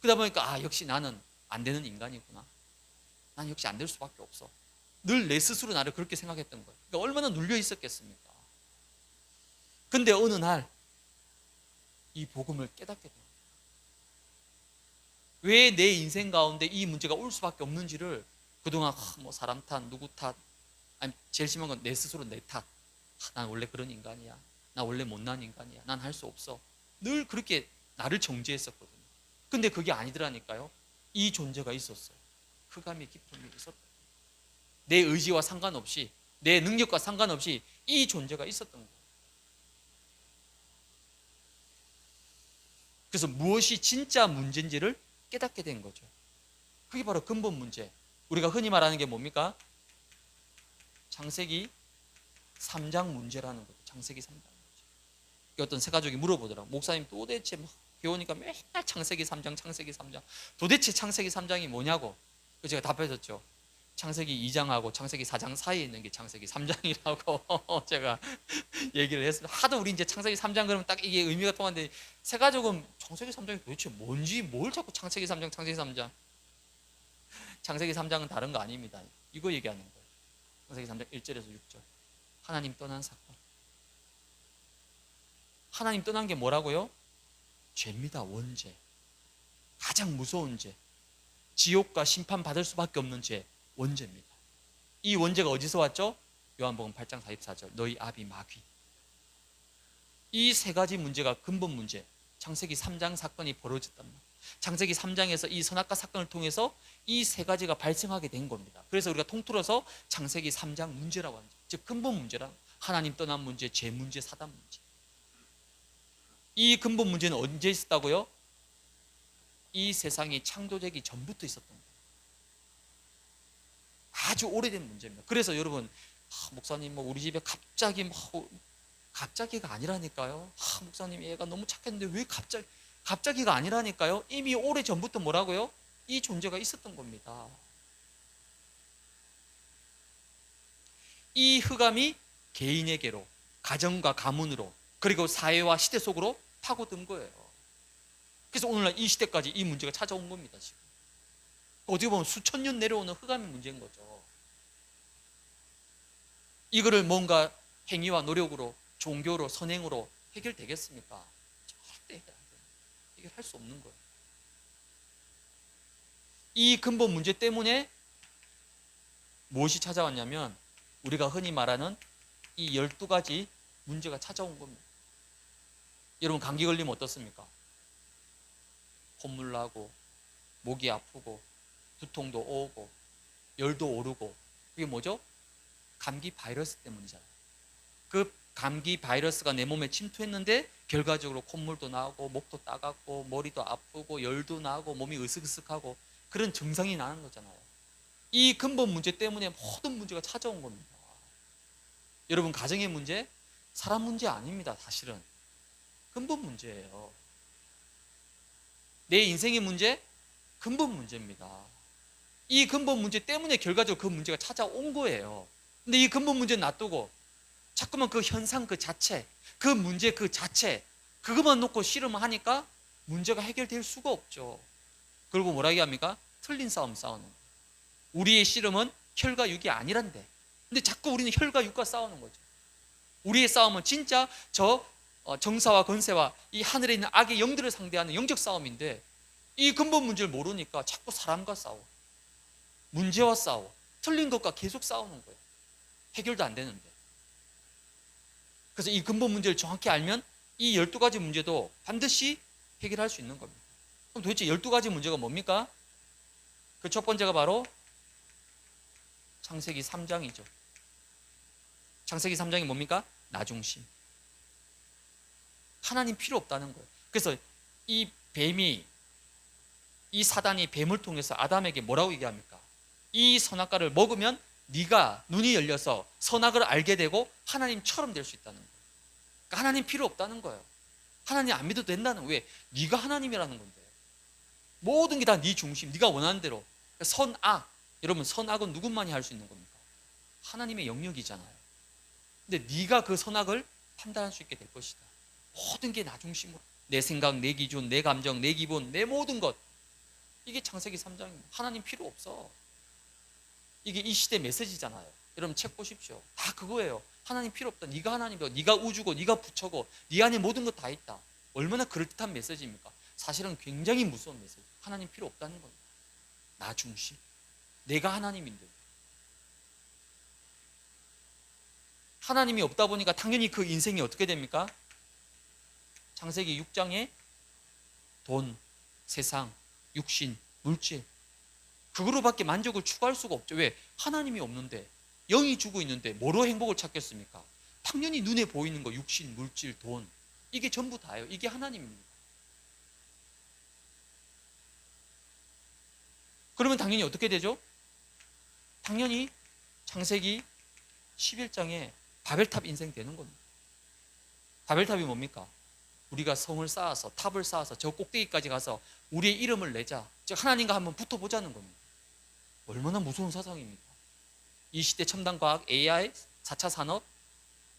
그러다 보니까 역시 나는 안 되는 인간이구나. 난 역시 안 될 수밖에 없어. 늘 내 스스로 나를 그렇게 생각했던 거예요. 그러니까 얼마나 눌려 있었겠습니까? 근데 어느 날 이 복음을 깨닫게 돼요. 왜 내 인생 가운데 이 문제가 올 수밖에 없는지를 그동안 뭐 사람 탓, 누구 탓, 아니 제일 심한 건 내 스스로 내 탓. 난 원래 그런 인간이야. 나 원래 못난 인간이야. 난 할 수 없어. 늘 그렇게 나를 정죄했었거든요. 근데 그게 아니더라니까요. 이 존재가 있었어요. 흑암의 깊음이 있었다. 내 의지와 상관없이, 내 능력과 상관없이 이 존재가 있었던 거예요. 그래서 무엇이 진짜 문제인지를 깨닫게 된 거죠. 그게 바로 근본 문제. 우리가 흔히 말하는 게 뭡니까? 창세기 3장 문제라는 거죠. 창세기 3장. 어떤 새 가족이 물어보더라고. 목사님 도대체 뭐 배우니까 맨날 창세기 3장, 창세기 3장. 도대체 창세기 3장이 뭐냐고. 그래서 제가 답해줬죠. 창세기 2장하고 창세기 4장 사이에 있는 게 창세기 3장이라고 제가 얘기를 했습니다. 하도 우리 이제 창세기 3장 그러면 딱 이게 의미가 통하는데 새 가족은 창세기 3장이 도대체 뭔지 뭘 자꾸 창세기 3장, 창세기 3장. 창세기 3장은 다른 거 아닙니다. 이거 얘기하는 거예요. 창세기 3장 1절에서 6절. 하나님 떠난 사건. 하나님 떠난 게 뭐라고요? 죄입니다. 원죄. 가장 무서운 죄. 지옥과 심판 받을 수밖에 없는 죄. 원죄입니다. 이 원죄가 어디서 왔죠? 요한복음 8장 44절. 너희 아비 마귀. 이 세 가지 문제가 근본 문제. 창세기 3장 사건이 벌어졌단 말이에요. 창세기 3장에서 이 선악과 사건을 통해서 이 세 가지가 발생하게 된 겁니다. 그래서 우리가 통틀어서 창세기 3장 문제라고 하는 거죠. 즉 근본 문제란 하나님 떠난 문제, 죄 문제, 사단 문제. 이 근본 문제는 언제 있었다고요? 이 세상이 창조되기 전부터 있었던 거예요. 아주 오래된 문제입니다. 그래서 여러분, 목사님 뭐 우리 집에 갑자기 갑자기가 아니라니까요. 목사님 애가 너무 착했는데 왜 갑자기가 아니라니까요. 이미 오래 전부터 뭐라고요? 이 존재가 있었던 겁니다. 이 흑암이 개인에게로, 가정과 가문으로, 그리고 사회와 시대 속으로 파고든 거예요. 그래서 오늘날 이 시대까지 이 문제가 찾아온 겁니다. 지금 어떻게 보면 수천 년 내려오는 흑암의 문제인 거죠. 이거를 뭔가 행위와 노력으로, 종교로, 선행으로 해결되겠습니까? 절대 해결할 수 없는 거예요. 이 근본 문제 때문에 무엇이 찾아왔냐면 우리가 흔히 말하는 이 12가지 문제가 찾아온 겁니다. 여러분 감기 걸리면 어떻습니까? 콧물 나고 목이 아프고 두통도 오고 열도 오르고 그게 뭐죠? 감기 바이러스 때문이잖아요. 그 감기 바이러스가 내 몸에 침투했는데 결과적으로 콧물도 나고 목도 따갑고 머리도 아프고 열도 나고 몸이 으슥으슥하고 그런 증상이 나는 거잖아요. 이 근본 문제 때문에 모든 문제가 찾아온 겁니다. 여러분 가정의 문제, 사람 문제 아닙니다. 사실은 근본 문제예요. 내 인생의 문제, 근본 문제입니다. 이 근본 문제 때문에 결과적으로 그 문제가 찾아온 거예요. 근데 이 근본 문제는 놔두고 자꾸만 그 현상 그 자체, 그 문제 그 자체 그것만 놓고 씨름을 하니까 문제가 해결될 수가 없죠. 그리고 뭐라 얘기합니까? 틀린 싸움 싸우는 거예요. 우리의 씨름은 혈과 육이 아니란데 근데 자꾸 우리는 혈과 육과 싸우는 거죠. 우리의 싸움은 진짜 정사와 권세와 이 하늘에 있는 악의 영들을 상대하는 영적 싸움인데 이 근본 문제를 모르니까 자꾸 사람과 싸워. 문제와 싸워. 틀린 것과 계속 싸우는 거예요. 해결도 안 되는데. 그래서 이 근본 문제를 정확히 알면 이 12가지 문제도 반드시 해결할 수 있는 겁니다. 그럼 도대체 12가지 문제가 뭡니까? 그 첫 번째가 바로 창세기 3장이죠. 창세기 3장이 뭡니까? 나중심. 하나님 필요 없다는 거예요. 그래서 이 사단이 뱀을 통해서 아담에게 뭐라고 얘기합니까? 이 선악과를 먹으면 네가 눈이 열려서 선악을 알게 되고 하나님처럼 될 수 있다는 거예요. 그러니까 하나님 필요 없다는 거예요. 하나님 안 믿어도 된다는 거예요. 왜? 네가 하나님이라는 건데. 모든 게 다 네 중심, 네가 원하는 대로. 선악, 여러분 선악은 누구만이 할 수 있는 겁니까? 하나님의 영역이잖아요. 근데 네가 그 선악을 판단할 수 있게 될 것이다. 모든 게 나 중심으로. 내 생각, 내 기준, 내 감정, 내 기분, 내 모든 것. 이게 창세기 3장입니다. 하나님 필요 없어. 이게 이 시대 메시지잖아요. 여러분 책 보십시오. 다 그거예요. 하나님 필요 없다. 네가 하나님이고, 네가 우주고, 네가 부처고, 네 안에 모든 것 다 있다. 얼마나 그럴듯한 메시지입니까? 사실은 굉장히 무서운 메시지. 하나님 필요 없다는 겁니다. 나 중심. 내가 하나님인데. 하나님이 없다 보니까 당연히 그 인생이 어떻게 됩니까? 창세기 6장에 돈, 세상, 육신, 물질 그거로밖에 만족을 추구할 수가 없죠. 왜? 하나님이 없는데 영이 주고 있는데 뭐로 행복을 찾겠습니까? 당연히 눈에 보이는 거 육신, 물질, 돈 이게 전부 다예요. 이게 하나님입니다. 그러면 당연히 어떻게 되죠? 당연히 창세기 11장에 바벨탑 인생 되는 겁니다. 바벨탑이 뭡니까? 우리가 성을 쌓아서 탑을 쌓아서 저 꼭대기까지 가서 우리의 이름을 내자, 즉 하나님과 한번 붙어보자는 겁니다. 얼마나 무서운 사상입니까? 이 시대 첨단 과학, AI, 4차 산업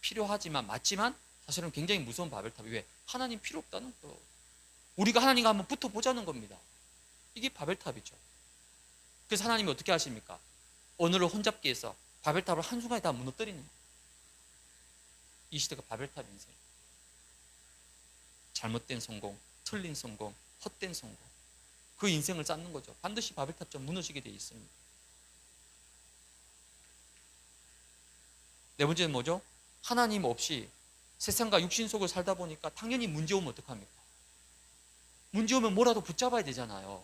필요하지만 맞지만 사실은 굉장히 무서운 바벨탑이 왜? 하나님 필요 없다는 거. 우리가 하나님과 한번 붙어보자는 겁니다. 이게 바벨탑이죠. 그래서 하나님이 어떻게 하십니까? 언어를 혼잡게 해서 바벨탑을 한순간에 다 무너뜨리는 거예요. 이 시대가 바벨탑 인생. 잘못된 성공, 틀린 성공, 헛된 성공. 그 인생을 쌓는 거죠. 반드시 바벨탑처럼 무너지게 되어 있습니다. 네 번째는 뭐죠? 하나님 없이 세상과 육신 속을 살다 보니까 당연히 문제 오면 어떡합니까? 문제 오면 뭐라도 붙잡아야 되잖아요.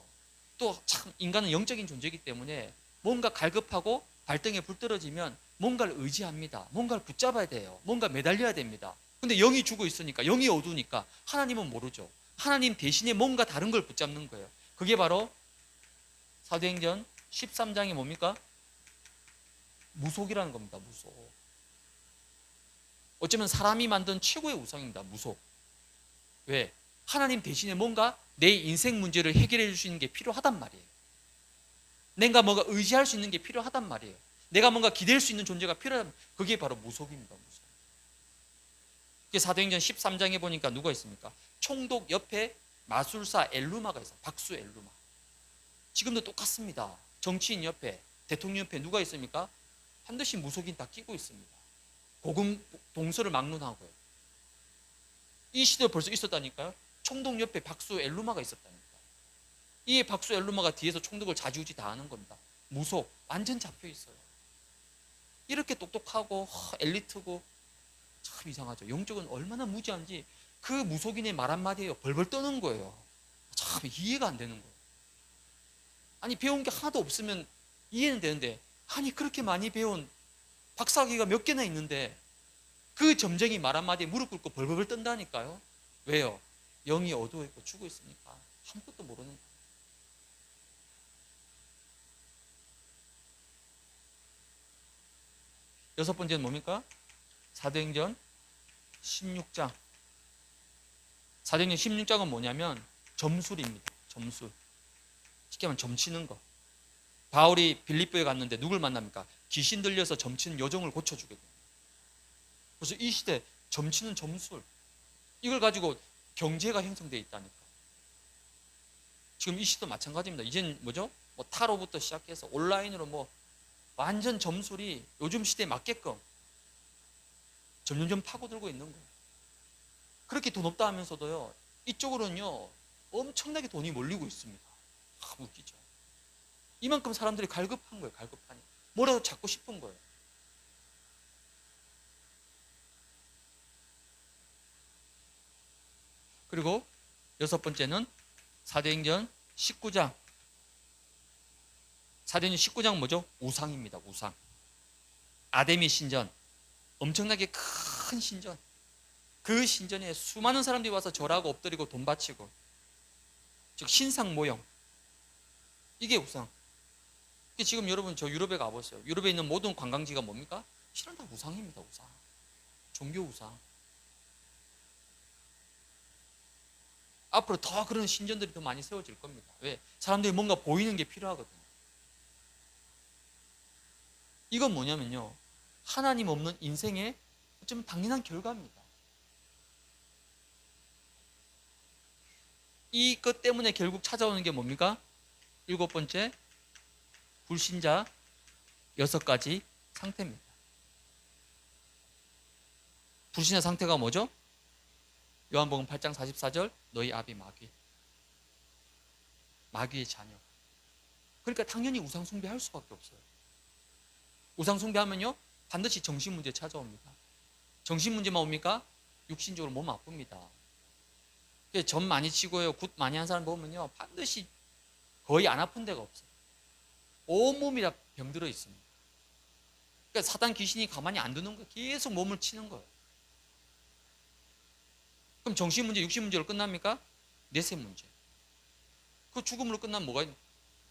또 참 인간은 영적인 존재이기 때문에 뭔가 갈급하고 발등에 불 떨어지면 뭔가를 의지합니다. 뭔가를 붙잡아야 돼요. 뭔가 매달려야 됩니다. 근데 영이 죽어 있으니까, 영이 어두우니까 하나님은 모르죠. 하나님 대신에 뭔가 다른 걸 붙잡는 거예요. 그게 바로 사도행전 13장이 뭡니까? 무속이라는 겁니다. 무속. 어쩌면 사람이 만든 최고의 우상입니다. 무속. 왜? 하나님 대신에 뭔가 내 인생 문제를 해결해 줄 수 있는 게 필요하단 말이에요. 내가 뭔가 의지할 수 있는 게 필요하단 말이에요. 내가 뭔가 기댈 수 있는 존재가 필요하단 말이에요. 그게 바로 무속입니다. 무속. 사도행전 13장에 보니까 누가 있습니까? 총독 옆에 마술사 엘루마가 있어요. 박수 엘루마. 지금도 똑같습니다. 정치인 옆에, 대통령 옆에 누가 있습니까? 반드시 무속인 다 끼고 있습니다. 복음 동서를 막론하고요. 이 시대에 벌써 있었다니까요. 총독 옆에 박수 엘루마가 있었다니까요. 이 박수 엘루마가 뒤에서 총독을 좌지우지 다 하는 겁니다. 무속, 완전 잡혀 있어요. 이렇게 똑똑하고 엘리트고 참 이상하죠. 영적은 얼마나 무지한지 그 무속인의 말 한마디에 벌벌 떠는 거예요. 참 이해가 안 되는 거예요. 아니 배운 게 하나도 없으면 이해는 되는데 아니 그렇게 많이 배운 박사학위가 몇 개나 있는데 그 점쟁이 말 한마디에 무릎 꿇고 벌벌 떤다니까요. 왜요? 영이 어두워 있고 죽어 있으니까 아무것도 모르는 거예요. 여섯 번째는 뭡니까? 사도행전 16장. 사도행전 16장은 뭐냐면 점술입니다. 점술. 쉽게 말하면 점치는 거. 바울이 빌립보에 갔는데 누굴 만납니까? 귀신 들려서 점치는 요정을 고쳐주게 됩니다. 그래서 이 시대 점치는 점술. 이걸 가지고 경제가 형성되어 있다니까. 지금 이 시대도 마찬가지입니다. 이제는 뭐죠? 뭐 타로부터 시작해서 온라인으로 뭐 완전 점술이 요즘 시대에 맞게끔 점점점 파고들고 있는 거예요. 그렇게 돈 없다 하면서도요, 이쪽으로는요, 엄청나게 돈이 몰리고 있습니다. 웃기죠. 이만큼 사람들이 갈급한 거예요, 갈급하니. 뭐라도 찾고 싶은 거예요. 그리고 여섯 번째는 사도행전 19장. 사도행전 19장 뭐죠? 우상입니다, 우상. 아데미 신전. 엄청나게 큰 신전. 그 신전에 수많은 사람들이 와서 절하고 엎드리고 돈 바치고, 즉 신상 모형. 이게 우상. 지금 여러분 저 유럽에 가보세요. 유럽에 있는 모든 관광지가 뭡니까? 실은 다 우상입니다. 우상. 종교 우상. 앞으로 더 그런 신전들이 더 많이 세워질 겁니다. 왜? 사람들이 뭔가 보이는 게 필요하거든요. 이건 뭐냐면요, 하나님 없는 인생의 어쩌면 당연한 결과입니다. 이것 때문에 결국 찾아오는 게 뭡니까? 일곱 번째, 불신자 여섯 가지 상태입니다. 불신자 상태가 뭐죠? 요한복음 8장 44절, 너희 아비 마귀. 마귀의 자녀. 그러니까 당연히 우상 숭배할 수밖에 없어요. 우상 숭배하면요, 반드시 정신 문제 찾아옵니다. 정신 문제만 옵니까? 육신적으로 몸 아픕니다. 점 많이 치고요, 굿 많이 한 사람 보면요, 반드시 거의 안 아픈 데가 없어요. 온몸이 다 병들어 있습니다. 그러니까 사단 귀신이 가만히 안 두는 거예요. 계속 몸을 치는 거예요. 그럼 정신 문제, 육신 문제로 끝납니까? 내세 문제. 그 죽음으로 끝나면 뭐가 있나요?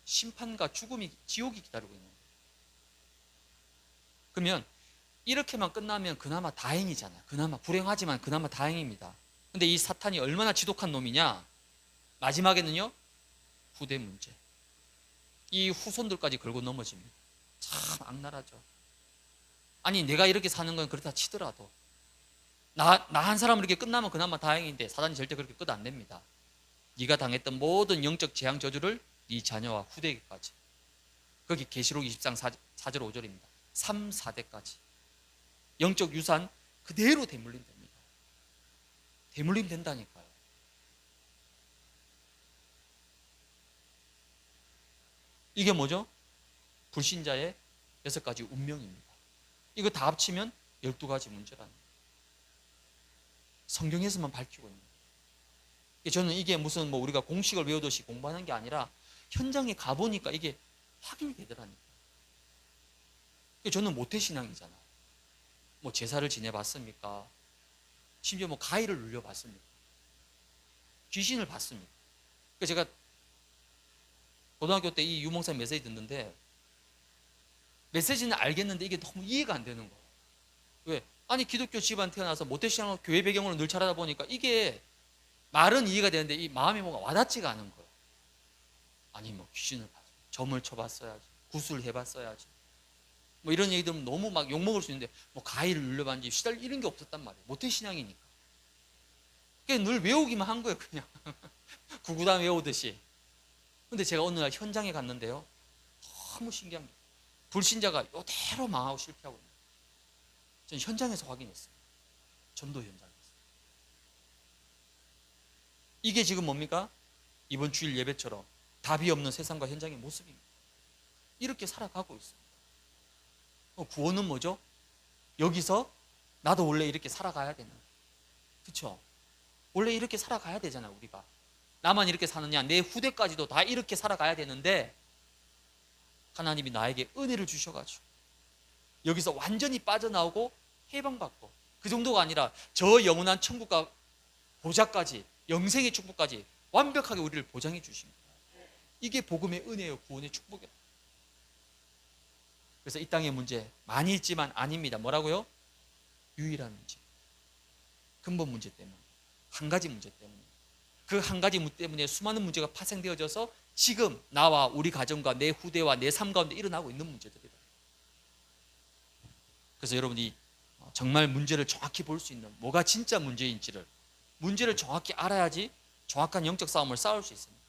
심판과 죽음이, 지옥이 기다리고 있는 거예요. 그러면 이렇게만 끝나면 그나마 다행이잖아요. 그나마 불행하지만 그나마 다행입니다. 근데 이 사탄이 얼마나 지독한 놈이냐? 마지막에는요, 후대 문제. 이 후손들까지 걸고 넘어집니다. 참 악랄하죠. 아니, 내가 이렇게 사는 건 그렇다 치더라도 나 한 사람 이렇게 끝나면 그나마 다행인데 사단이 절대 그렇게 끝 안 냅니다. 네가 당했던 모든 영적 재앙 저주를 네 자녀와 후대에게까지. 거기 계시록 20장 4절 5절입니다. 3, 4대까지 영적 유산 그대로 대물림 됩니다. 대물림 된다니까요. 이게 뭐죠? 불신자의 6가지 운명입니다. 이거 다 합치면 12가지 문제라는 거예요. 성경에서만 밝히고 있는 거예요. 저는 이게 무슨 뭐 우리가 공식을 외우듯이 공부하는 게 아니라 현장에 가보니까 이게 확인이 되더라니까요. 저는 모태신앙이잖아요. 뭐 제사를 지내봤습니까? 심지어 뭐 가위를 눌려봤습니까? 귀신을 봤습니까? 제가 고등학교 때 이 유목사님 메시지 듣는데 메시지는 알겠는데 이게 너무 이해가 안 되는 거예요. 왜? 아니 기독교 집안 태어나서 모태신앙을 교회 배경으로 늘 자라다 보니까 이게 말은 이해가 되는데 이 마음이 뭔가 와닿지가 않은 거예요. 아니 뭐 귀신을 봤어, 점을 쳐봤어야지, 구슬 해봤어야지, 뭐 이런 얘기 들으면 너무 막 욕먹을 수 있는데 뭐 가위를 눌려봤는지 시달 이런 게 없었단 말이에요. 모태신앙이니까. 그냥 늘 외우기만 한 거예요. 그냥 구구단 외우듯이. 근데 제가 어느 날 현장에 갔는데요, 너무 신기한 게 불신자가 이대로 망하고 실패하고 있는 거예요. 저는 현장에서 확인했어요. 전도 현장에서. 이게 지금 뭡니까? 이번 주일 예배처럼 답이 없는 세상과 현장의 모습입니다. 이렇게 살아가고 있습니다. 구원은 뭐죠? 여기서 나도 원래 이렇게 살아가야 되는, 그렇죠? 원래 이렇게 살아가야 되잖아. 우리가 나만 이렇게 사느냐, 내 후대까지도 다 이렇게 살아가야 되는데 하나님이 나에게 은혜를 주셔가지고 여기서 완전히 빠져나오고 해방받고, 그 정도가 아니라 저 영원한 천국과 보좌까지, 영생의 축복까지 완벽하게 우리를 보장해 주십니다. 이게 복음의 은혜요, 구원의 축복이에요. 그래서 이 땅의 문제 많이 있지만 아닙니다. 뭐라고요? 유일한 문제, 근본 문제 때문에, 한 가지 문제 때문에, 그 한 가지 문제 때문에 수많은 문제가 파생되어져서 지금 나와 우리 가정과 내 후대와 내 삶 가운데 일어나고 있는 문제들이다. 그래서 여러분이 정말 문제를 정확히 볼 수 있는, 뭐가 진짜 문제인지를, 문제를 정확히 알아야지 정확한 영적 싸움을 싸울 수 있습니다.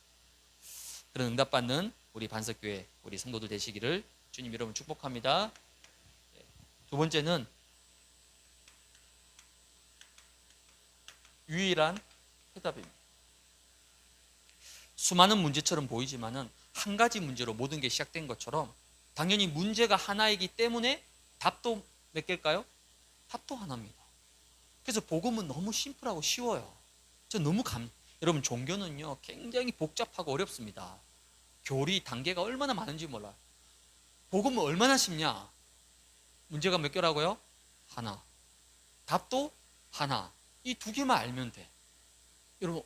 그런 응답받는 우리 반석교회, 우리 성도들 되시기를 주님 여러분 축복합니다. 두 번째는 유일한 해답입니다. 수많은 문제처럼 보이지만은 한 가지 문제로 모든 게 시작된 것처럼 당연히 문제가 하나이기 때문에 답도 몇 개일까요? 답도 하나입니다. 그래서 복음은 너무 심플하고 쉬워요. 여러분 종교는요 굉장히 복잡하고 어렵습니다. 교리 단계가 얼마나 많은지 몰라요. 복음은 얼마나 쉽냐? 문제가 몇 개라고요? 하나. 답도 하나. 이 두 개만 알면 돼. 여러분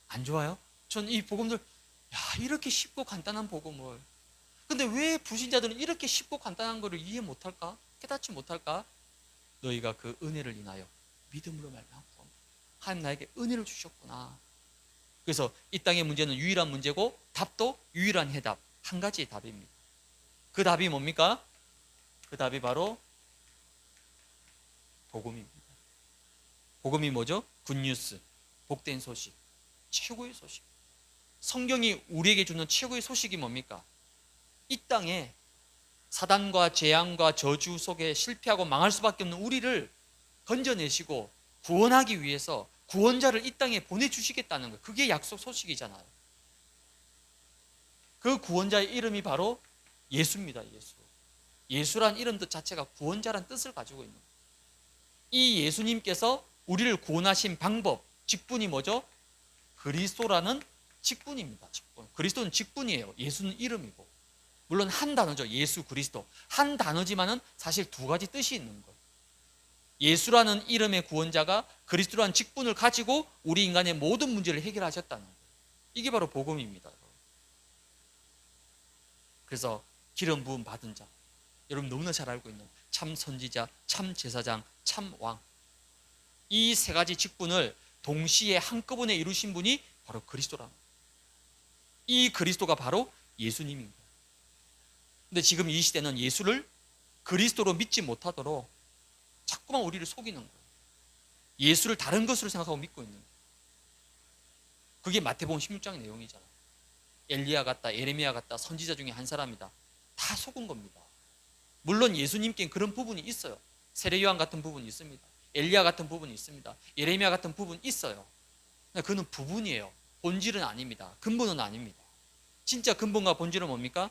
안 좋아요? 전 이 복음들, 이렇게 쉽고 간단한 복음을, 근데 왜 불신자들은 이렇게 쉽고 간단한 거를 이해 못할까? 깨닫지 못할까? 너희가 그 은혜를 인하여 믿음으로 말미암고 하나님 나에게 은혜를 주셨구나. 그래서 이 땅의 문제는 유일한 문제고 답도 유일한 해답, 한 가지의 답입니다. 그 답이 뭡니까? 그 답이 바로 복음입니다. 복음이 뭐죠? 굿뉴스, 복된 소식, 최고의 소식. 성경이 우리에게 주는 최고의 소식이 뭡니까? 이 땅에 사단과 재앙과 저주 속에 실패하고 망할 수밖에 없는 우리를 건져내시고 구원하기 위해서 구원자를 이 땅에 보내주시겠다는 거예요. 그게 약속 소식이잖아요. 그 구원자의 이름이 바로 예수입니다. 예수. 예수란 이름 뜻 자체가 구원자란 뜻을 가지고 있는 거예요. 이 예수님께서 우리를 구원하신 방법, 직분이 뭐죠? 그리스도라는 직분입니다. 직분. 그리스도는 직분이에요. 예수는 이름이고. 물론 한 단어죠. 예수 그리스도. 한 단어지만은 사실 두 가지 뜻이 있는 거예요. 예수라는 이름의 구원자가 그리스도라는 직분을 가지고 우리 인간의 모든 문제를 해결하셨다는 거예요. 이게 바로 복음입니다. 그래서 기름 부음 받은 자, 여러분 너무나 잘 알고 있는 참 선지자, 참 제사장, 참 왕. 이 세 가지 직분을 동시에 한꺼번에 이루신 분이 바로 그리스도랍니다. 이 그리스도가 바로 예수님입니다. 근데 지금 이 시대는 예수를 그리스도로 믿지 못하도록 자꾸만 우리를 속이는 거예요. 예수를 다른 것으로 생각하고 믿고 있는 거예요. 그게 마태복음 16장의 내용이잖아요. 엘리야 같다, 예레미야 같다, 선지자 중에 한 사람이다. 다 속은 겁니다. 물론 예수님께는 그런 부분이 있어요. 세례요한 같은 부분이 있습니다. 엘리야 같은 부분이 있습니다. 예레미야 같은 부분이 있어요. 그는 부분이에요. 본질은 아닙니다. 근본은 아닙니다. 진짜 근본과 본질은 뭡니까?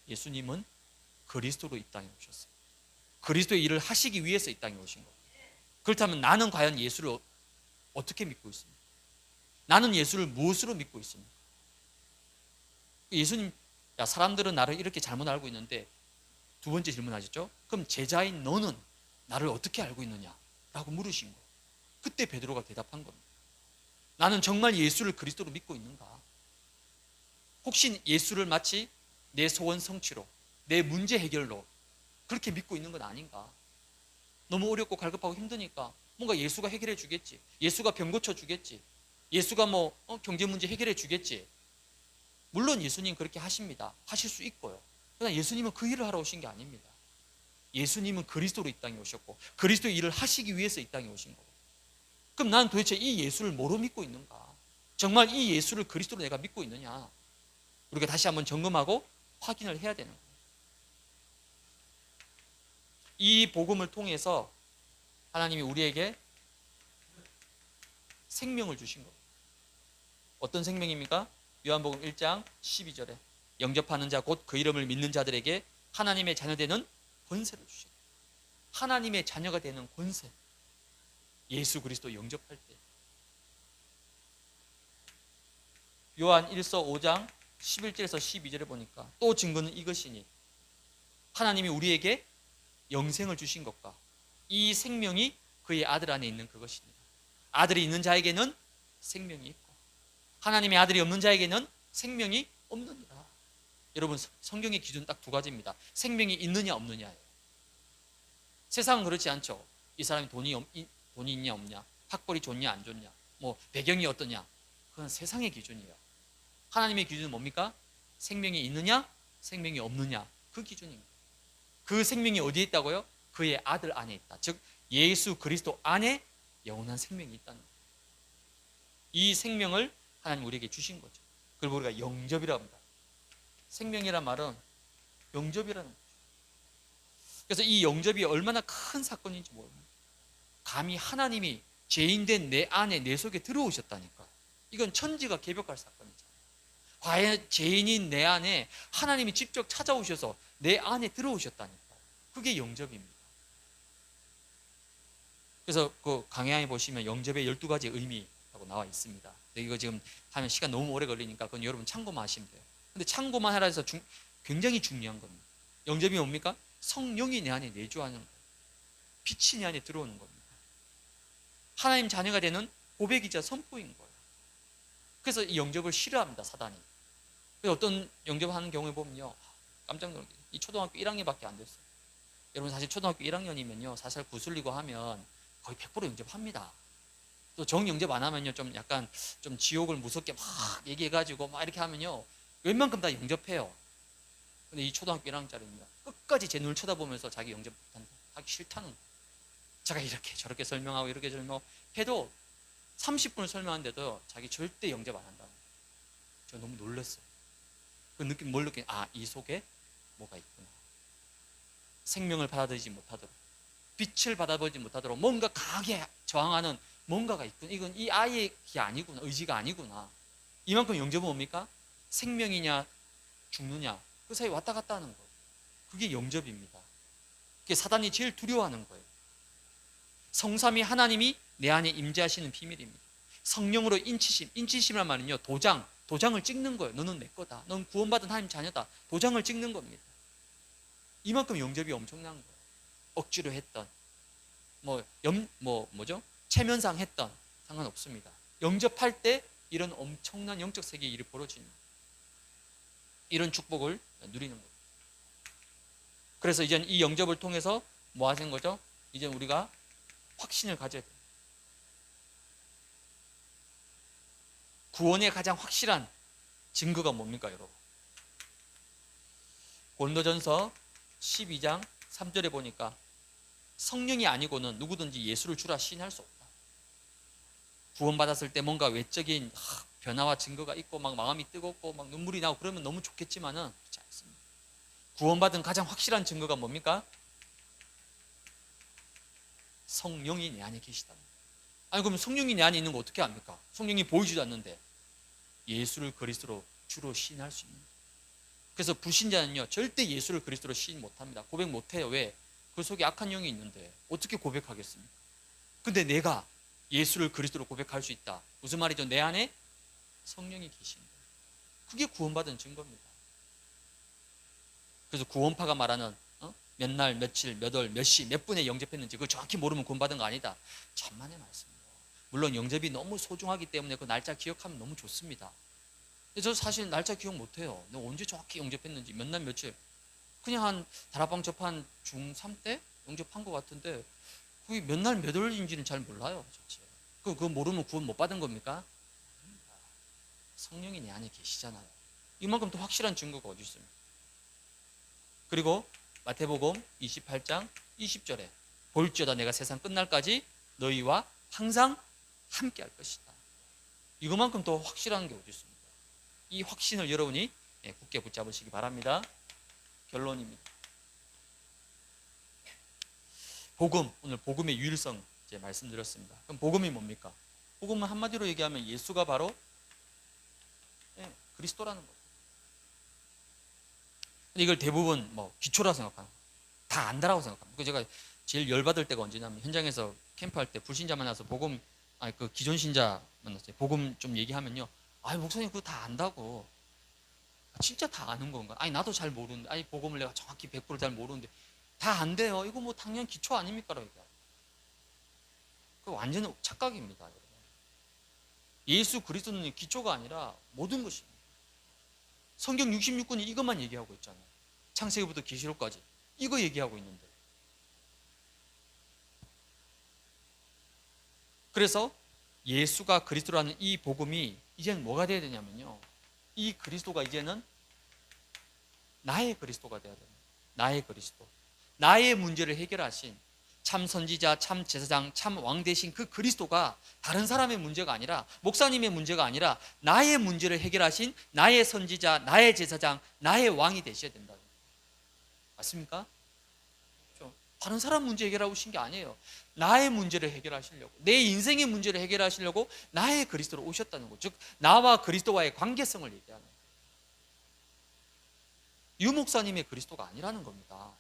예수님은 그리스도로 이 땅에 오셨어요. 그리스도의 일을 하시기 위해서 이 땅에 오신 거예요. 그렇다면 나는 과연 예수를 어떻게 믿고 있습니까? 나는 예수를 무엇으로 믿고 있습니까? 예수님, 야, 사람들은 나를 이렇게 잘못 알고 있는데, 두 번째 질문하셨죠? 그럼 제자인 너는 나를 어떻게 알고 있느냐? 라고 물으신 거예요. 그때 베드로가 대답한 겁니다. 나는 정말 예수를 그리스도로 믿고 있는가? 혹시 예수를 마치 내 소원 성취로, 내 문제 해결로 그렇게 믿고 있는 건 아닌가? 너무 어렵고 갈급하고 힘드니까 뭔가 예수가 해결해 주겠지. 예수가 병 고쳐 주겠지. 예수가 경제 문제 해결해 주겠지. 물론 예수님 그렇게 하십니다. 하실 수 있고요. 그러나 예수님은 그 일을 하러 오신 게 아닙니다. 예수님은 그리스도로 이 땅에 오셨고 그리스도의 일을 하시기 위해서 이 땅에 오신 거고. 그럼 난 도대체 이 예수를 뭐로 믿고 있는가? 정말 이 예수를 그리스도로 내가 믿고 있느냐? 우리가 다시 한번 점검하고 확인을 해야 되는 거예요. 이 복음을 통해서 하나님이 우리에게 생명을 주신 거예요. 어떤 생명입니까? 요한복음 1장 12절에 영접하는 자 곧 그 이름을 믿는 자들에게 하나님의 자녀되는 권세를 주셨다. 하나님의 자녀가 되는 권세. 예수 그리스도 영접할 때. 요한 1서 5장 11절에서 12절에 보니까 또 증거는 이것이니 하나님이 우리에게 영생을 주신 것과 이 생명이 그의 아들 안에 있는 그것입니다. 아들이 있는 자에게는 생명이 있고 하나님의 아들이 없는 자에게는 생명이 없느니라. 여러분 성경의 기준 딱 두 가지입니다. 생명이 있느냐 없느냐예요. 세상은 그렇지 않죠. 이 사람이 돈이 있냐 없냐, 학벌이 좋냐 안 좋냐, 배경이 어떠냐, 그건 세상의 기준이에요. 하나님의 기준은 뭡니까? 생명이 있느냐 생명이 없느냐, 그 기준입니다. 그 생명이 어디에 있다고요? 그의 아들 안에 있다. 즉 예수 그리스도 안에 영원한 생명이 있다는 거예요. 이 생명을 하나님 우리에게 주신 거죠. 그걸 우리가 영접이라고 합니다. 생명이란 말은 영접이라는 거죠. 그래서 이 영접이 얼마나 큰 사건인지 모릅니다. 감히 하나님이 죄인된 내 안에 내 속에 들어오셨다니까. 이건 천지가 개벽할 사건이잖아요. 과연 죄인인 내 안에 하나님이 직접 찾아오셔서 내 안에 들어오셨다니까. 그게 영접입니다. 그래서 그 강해안에 보시면 영접의 12가지 의미라고 나와 있습니다. 이거 지금 하면 시간 너무 오래 걸리니까 그건 여러분 참고만 하시면 돼요. 근데 참고만 하라 해서 굉장히 중요한 겁니다. 영접이 뭡니까? 성령이 내 안에 내주하는 거예요. 빛이 내 안에 들어오는 겁니다. 하나님 자녀가 되는 고백이자 선포인 거예요. 그래서 이 영접을 싫어합니다, 사단이. 그래서 어떤 영접하는 경우에 보면요, 깜짝 놀라게 이 초등학교 1학년밖에 안 됐어요. 여러분 사실 초등학교 1학년이면요 사실 구슬리고 하면 거의 100% 영접합니다. 또 정영접 안 하면요 좀 약간 좀 지옥을 무섭게 막 얘기해가지고 막 이렇게 하면요 웬만큼 다 영접해요. 근데 이 초등학교 1학년짜리입니다. 끝까지 제 눈을 쳐다보면서 자기 영접 못한다, 하기 싫다는 거예요. 제가 이렇게 저렇게 설명하고 이렇게 설명해도 30분을 설명하는데도 자기 절대 영접 안 한다는 거예요. 저 너무 놀랐어요. 그 느낌 뭘 느끼냐? 아, 이 속에 뭐가 있구나. 생명을 받아들이지 못하도록, 빛을 받아들이지 못하도록 뭔가 강하게 저항하는 뭔가가 있구나. 이건 이 아이의 게 아니구나. 의지가 아니구나. 이만큼 영접은 뭡니까? 생명이냐 죽느냐 그 사이 왔다 갔다 하는 거예요. 그게 영접입니다. 그게 사단이 제일 두려워하는 거예요. 성삼위 하나님이 내 안에 임재하시는 비밀입니다. 성령으로 인치심이란 말은요 도장을 찍는 거예요. 너는 내 거다. 넌 구원받은 하나님 자녀다. 도장을 찍는 겁니다. 이만큼 영접이 엄청난 거예요. 억지로 했던 체면상 했던 상관없습니다. 영접할 때 이런 엄청난 영적 세계의 일이 벌어지는 이런 축복을 누리는 거예요. 그래서 이제 이 영접을 통해서 뭐 하는 거죠? 이제 우리가 확신을 가져야 돼요. 구원의 가장 확실한 증거가 뭡니까, 여러분? 고린도전서 12장 3절에 보니까 성령이 아니고는 누구든지 예수를 주라 시인할 수 없다. 구원받았을 때 뭔가 외적인 변화와 증거가 있고 막 마음이 뜨겁고 막 눈물이 나고 그러면 너무 좋겠지만은 그렇지 않습니다. 구원받은 가장 확실한 증거가 뭡니까? 성령이 내 안에 계시다. 아니 그러면 성령이 내 안에 있는 거 어떻게 압니까? 성령이 보이지도 않는데 예수를 그리스도로 주로 시인할 수 있는. 그래서 불신자는요 절대 예수를 그리스도로 시인 못합니다. 고백 못해요. 왜? 그 속에 악한 영이 있는데 어떻게 고백하겠습니까? 근데 내가 예수를 그리스도로 고백할 수 있다. 무슨 말이죠? 내 안에 성령이 계신다. 그게 구원받은 증거입니다. 그래서 구원파가 말하는 몇 날, 며칠, 몇 월, 몇 시, 몇 분에 영접했는지 그걸 정확히 모르면 구원받은 거 아니다. 천만의 말씀이에요. 물론 영접이 너무 소중하기 때문에 그 날짜 기억하면 너무 좋습니다. 근데 저 사실 날짜 기억 못해요. 내가 언제 정확히 영접했는지 몇 날, 며칠. 그냥 한 다락방 접한 중3 때 영접한 것 같은데 그게 몇 날, 몇 월인지는 잘 몰라요. 그거 모르면 구원 못 받은 겁니까? 성령이 내 안에 계시잖아요. 이만큼 더 확실한 증거가 어디 있습니까? 그리고 마태복음 28장 20절에 볼지어다 내가 세상 끝날까지 너희와 항상 함께 할 것이다. 이거만큼 더 확실한 게 어디 있습니까? 이 확신을 여러분이 굳게 붙잡으시기 바랍니다. 결론입니다. 복음, 오늘 복음의 유일성 이제 말씀드렸습니다. 그럼 복음이 뭡니까? 복음은 한마디로 얘기하면 예수가 바로 그리스도라는 거예요. 근데 이걸 대부분 기초라 생각합니다. 다 안다라고 생각합니다. 제가 제일 열받을 때가 언제냐면 현장에서 캠프할 때 불신자 만나서 복음, 그 기존 신자 만났어요. 복음 좀 얘기하면요. 목사님 그거 다 안다고. 진짜 다 아는 건가? 나도 잘 모르는데. 복음을 내가 정확히 100%잘 모르는데. 다 안 돼요. 이거 당연 기초 아닙니까? 그 완전 착각입니다. 여러분. 예수 그리스도는 기초가 아니라 모든 것입니다. 성경 66권이 이것만 얘기하고 있잖아요. 창세기부터 계시록까지 이거 얘기하고 있는데. 그래서 예수가 그리스도라는 이 복음이 이제는 뭐가 돼야 되냐면요. 이 그리스도가 이제는 나의 그리스도가 돼야 됩니다. 나의 그리스도. 나의 문제를 해결하신 참 선지자, 참 제사장, 참 왕 되신 그 그리스도가 다른 사람의 문제가 아니라 목사님의 문제가 아니라 나의 문제를 해결하신 나의 선지자, 나의 제사장, 나의 왕이 되셔야 된다. 맞습니까? 다른 사람 문제 해결하고 오신 게 아니에요. 나의 문제를 해결하시려고, 내 인생의 문제를 해결하시려고 나의 그리스도로 오셨다는 거죠. 즉 나와 그리스도와의 관계성을 얘기하는 거예요. 유 목사님의 그리스도가 아니라는 겁니다.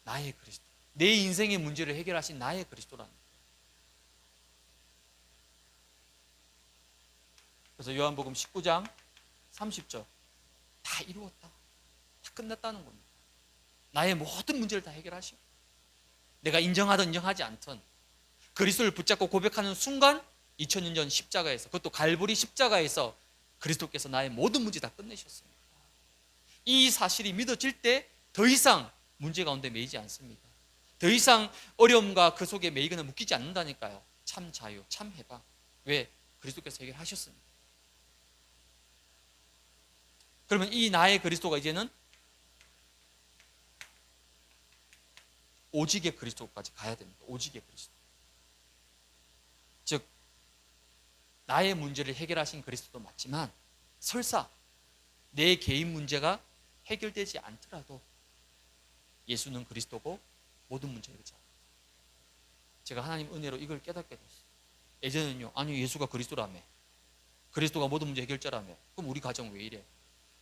나의 그리스도, 내 인생의 문제를 해결하신 나의 그리스도라는 거예요. 그래서 요한복음 19장 30절 다 이루었다, 다 끝났다는 겁니다. 나의 모든 문제를 다 해결하시고 내가 인정하든 인정하지 않든 그리스도를 붙잡고 고백하는 순간 2000년 전 십자가에서, 그것도 갈보리 십자가에서 그리스도께서 나의 모든 문제 다 끝내셨습니다. 이 사실이 믿어질 때 더 이상 문제 가운데 매이지 않습니다. 더 이상 어려움과 그 속에 매이거나 묶이지 않는다니까요. 참 자유, 참 해방. 왜? 그리스도께서 해결하셨습니다. 그러면 이 나의 그리스도가 이제는 오직의 그리스도까지 가야 됩니다. 오직의 그리스도. 즉 나의 문제를 해결하신 그리스도도 맞지만 설사 내 개인 문제가 해결되지 않더라도 예수는 그리스도고 모든 문제를 해결합니다. 제가 하나님 은혜로 이걸 깨닫게 됐어요. 예전에는요, 아니 예수가 그리스도라며, 그리스도가 모든 문제 해결자라며, 그럼 우리 가정 왜 이래?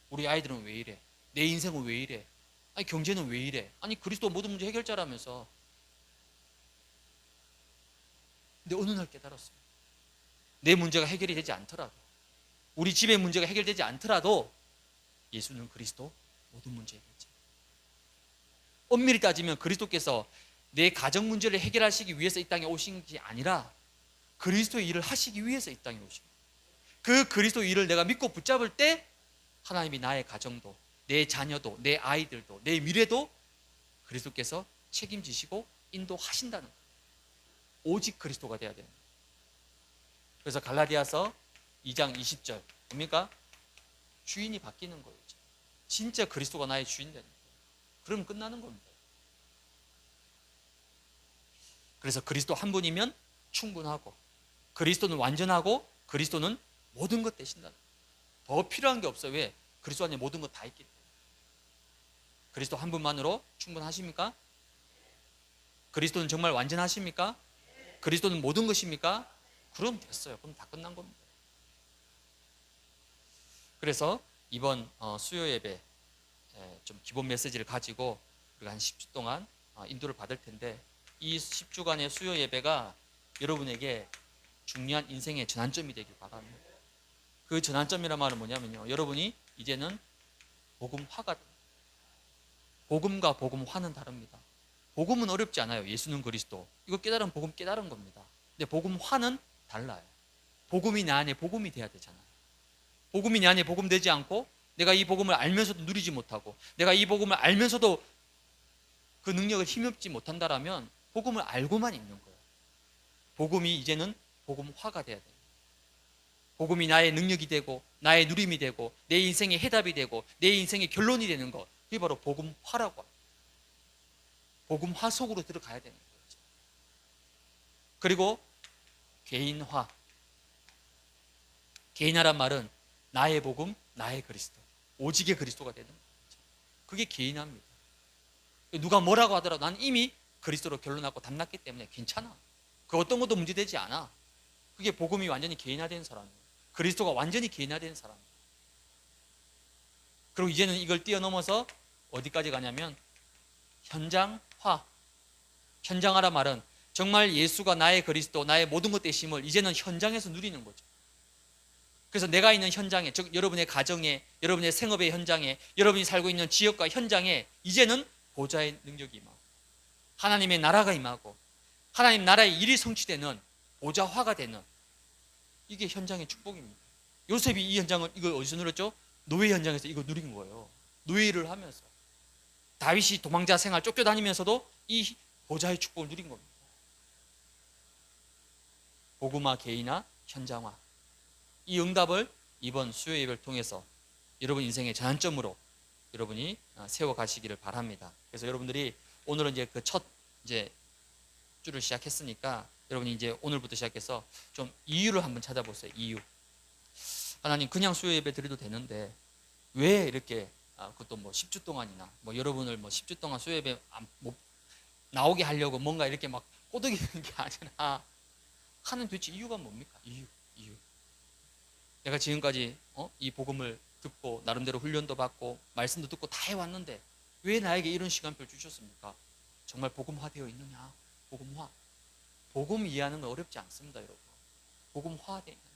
우리 아이들은 왜 이래? 내 인생은 왜 이래? 아니 경제는 왜 이래? 아니 그리스도 모든 문제 해결자라면서. 근데 어느 날 깨달았어요. 내 문제가 해결이 되지 않더라도, 우리 집의 문제가 해결되지 않더라도 예수는 그리스도 모든 문제 해결자. 엄밀히 따지면 그리스도께서 내 가정 문제를 해결하시기 위해서 이 땅에 오신 게 아니라 그리스도의 일을 하시기 위해서 이 땅에 오신 거예요. 그 그리스도의 일을 내가 믿고 붙잡을 때 하나님이 나의 가정도, 내 자녀도, 내 아이들도, 내 미래도 그리스도께서 책임지시고 인도하신다는 거예요. 오직 그리스도가 돼야 되는 거예요. 그래서 갈라디아서 2장 20절 뭡니까? 주인이 바뀌는 거예요. 진짜 그리스도가 나의 주인 되는 거예요. 그러면 끝나는 겁니다. 그래서 그리스도 한 분이면 충분하고, 그리스도는 완전하고, 그리스도는 모든 것 되신다는 거예요. 더 필요한 게 없어요. 왜? 그리스도 안에 모든 것 다 있기 때문에. 그리스도 한 분만으로 충분하십니까? 그리스도는 정말 완전하십니까? 그리스도는 모든 것입니까? 그럼 됐어요. 그럼 다 끝난 겁니다. 그래서 이번 수요 예배 좀 기본 메시지를 가지고 우리가 한 10주 동안 인도를 받을 텐데, 이 10주간의 수요 예배가 여러분에게 중요한 인생의 전환점이 되길 바랍니다. 그 전환점이란 말은 뭐냐면요, 여러분이 이제는 복음화가 됩니다. 복음과 복음화는 다릅니다. 복음은 어렵지 않아요. 예수는 그리스도, 이거 깨달은 복음 깨달은 겁니다. 근데 복음화는 달라요. 복음이 내 안에 복음이 돼야 되잖아요. 복음이 내 안에 복음 되지 않고, 내가 이 복음을 알면서도 누리지 못하고, 내가 이 복음을 알면서도 그 능력을 힘입지 못한다라면 복음을 알고만 있는 거예요. 복음이 이제는 복음화가 돼야 돼요. 복음이 나의 능력이 되고, 나의 누림이 되고, 내 인생의 해답이 되고, 내 인생의 결론이 되는 것, 그게 바로 복음화라고 합니다. 복음화 속으로 들어가야 되는 거죠. 그리고 개인화. 개인화란 말은 나의 복음, 나의 그리스도, 오직의 그리스도가 되는 거죠. 그게 개인화입니다. 누가 뭐라고 하더라도 난 이미 그리스도로 결론하고 담났기 때문에 괜찮아. 그 어떤 것도 문제되지 않아. 그게 복음이 완전히 개인화된 사람이에요. 그리스도가 완전히 개인화된 사람이에요. 그리고 이제는 이걸 뛰어넘어서 어디까지 가냐면 현장화. 현장화란 말은 정말 예수가 나의 그리스도, 나의 모든 것 되심을 이제는 현장에서 누리는 거죠. 그래서 내가 있는 현장에, 즉 여러분의 가정에, 여러분의 생업의 현장에, 여러분이 살고 있는 지역과 현장에 이제는 보좌의 능력이 임하고, 하나님의 나라가 임하고, 하나님 나라의 일이 성취되는 보좌화가 되는, 이게 현장의 축복입니다. 요셉이 이 현장을, 이거 어디서 누렸죠? 노예 현장에서 이거 누린 거예요. 노예를 하면서. 다윗이 도망자 생활 쫓겨다니면서도 이 보좌의 축복을 누린 겁니다. 복음화, 개인화, 현장화. 이 응답을 이번 수요 예배를 통해서 여러분 인생의 전환점으로 여러분이 세워 가시기를 바랍니다. 그래서 여러분들이 오늘은 이제 그 첫 이제 주를 시작했으니까 여러분이 이제 오늘부터 시작해서 좀 이유를 한번 찾아보세요. 이유. 하나님, 그냥 수요 예배 드려도 되는데 왜 이렇게 그것도 뭐 10주 동안이나 뭐 여러분을 뭐 10주 동안 수요 예배 못 나오게 하려고 뭔가 이렇게 막 꼬드기는 게 아니라 하는 도대체 이유가 뭡니까? 이유. 내가 지금까지 이 복음을 듣고 나름대로 훈련도 받고 말씀도 듣고 다 해왔는데 왜 나에게 이런 시간표를 주셨습니까? 정말 복음화되어 있느냐? 복음화. 복음 이해하는 건 어렵지 않습니다, 여러분. 복음화되어 있느냐?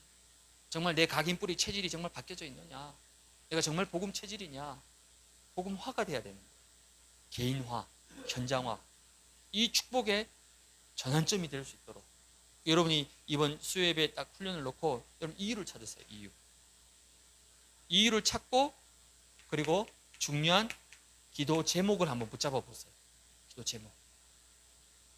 정말 내 각인 뿌리 체질이 정말 바뀌어져 있느냐? 내가 정말 복음 체질이냐? 복음화가 돼야 되는 거예요. 개인화, 현장화. 이 축복의 전환점이 될 수 있도록 여러분이 이번 수요 예배에 딱 훈련을 놓고 여러분 이유를 찾으세요. 이유를 찾고, 그리고 중요한 기도 제목을 한번 붙잡아 보세요. 기도 제목.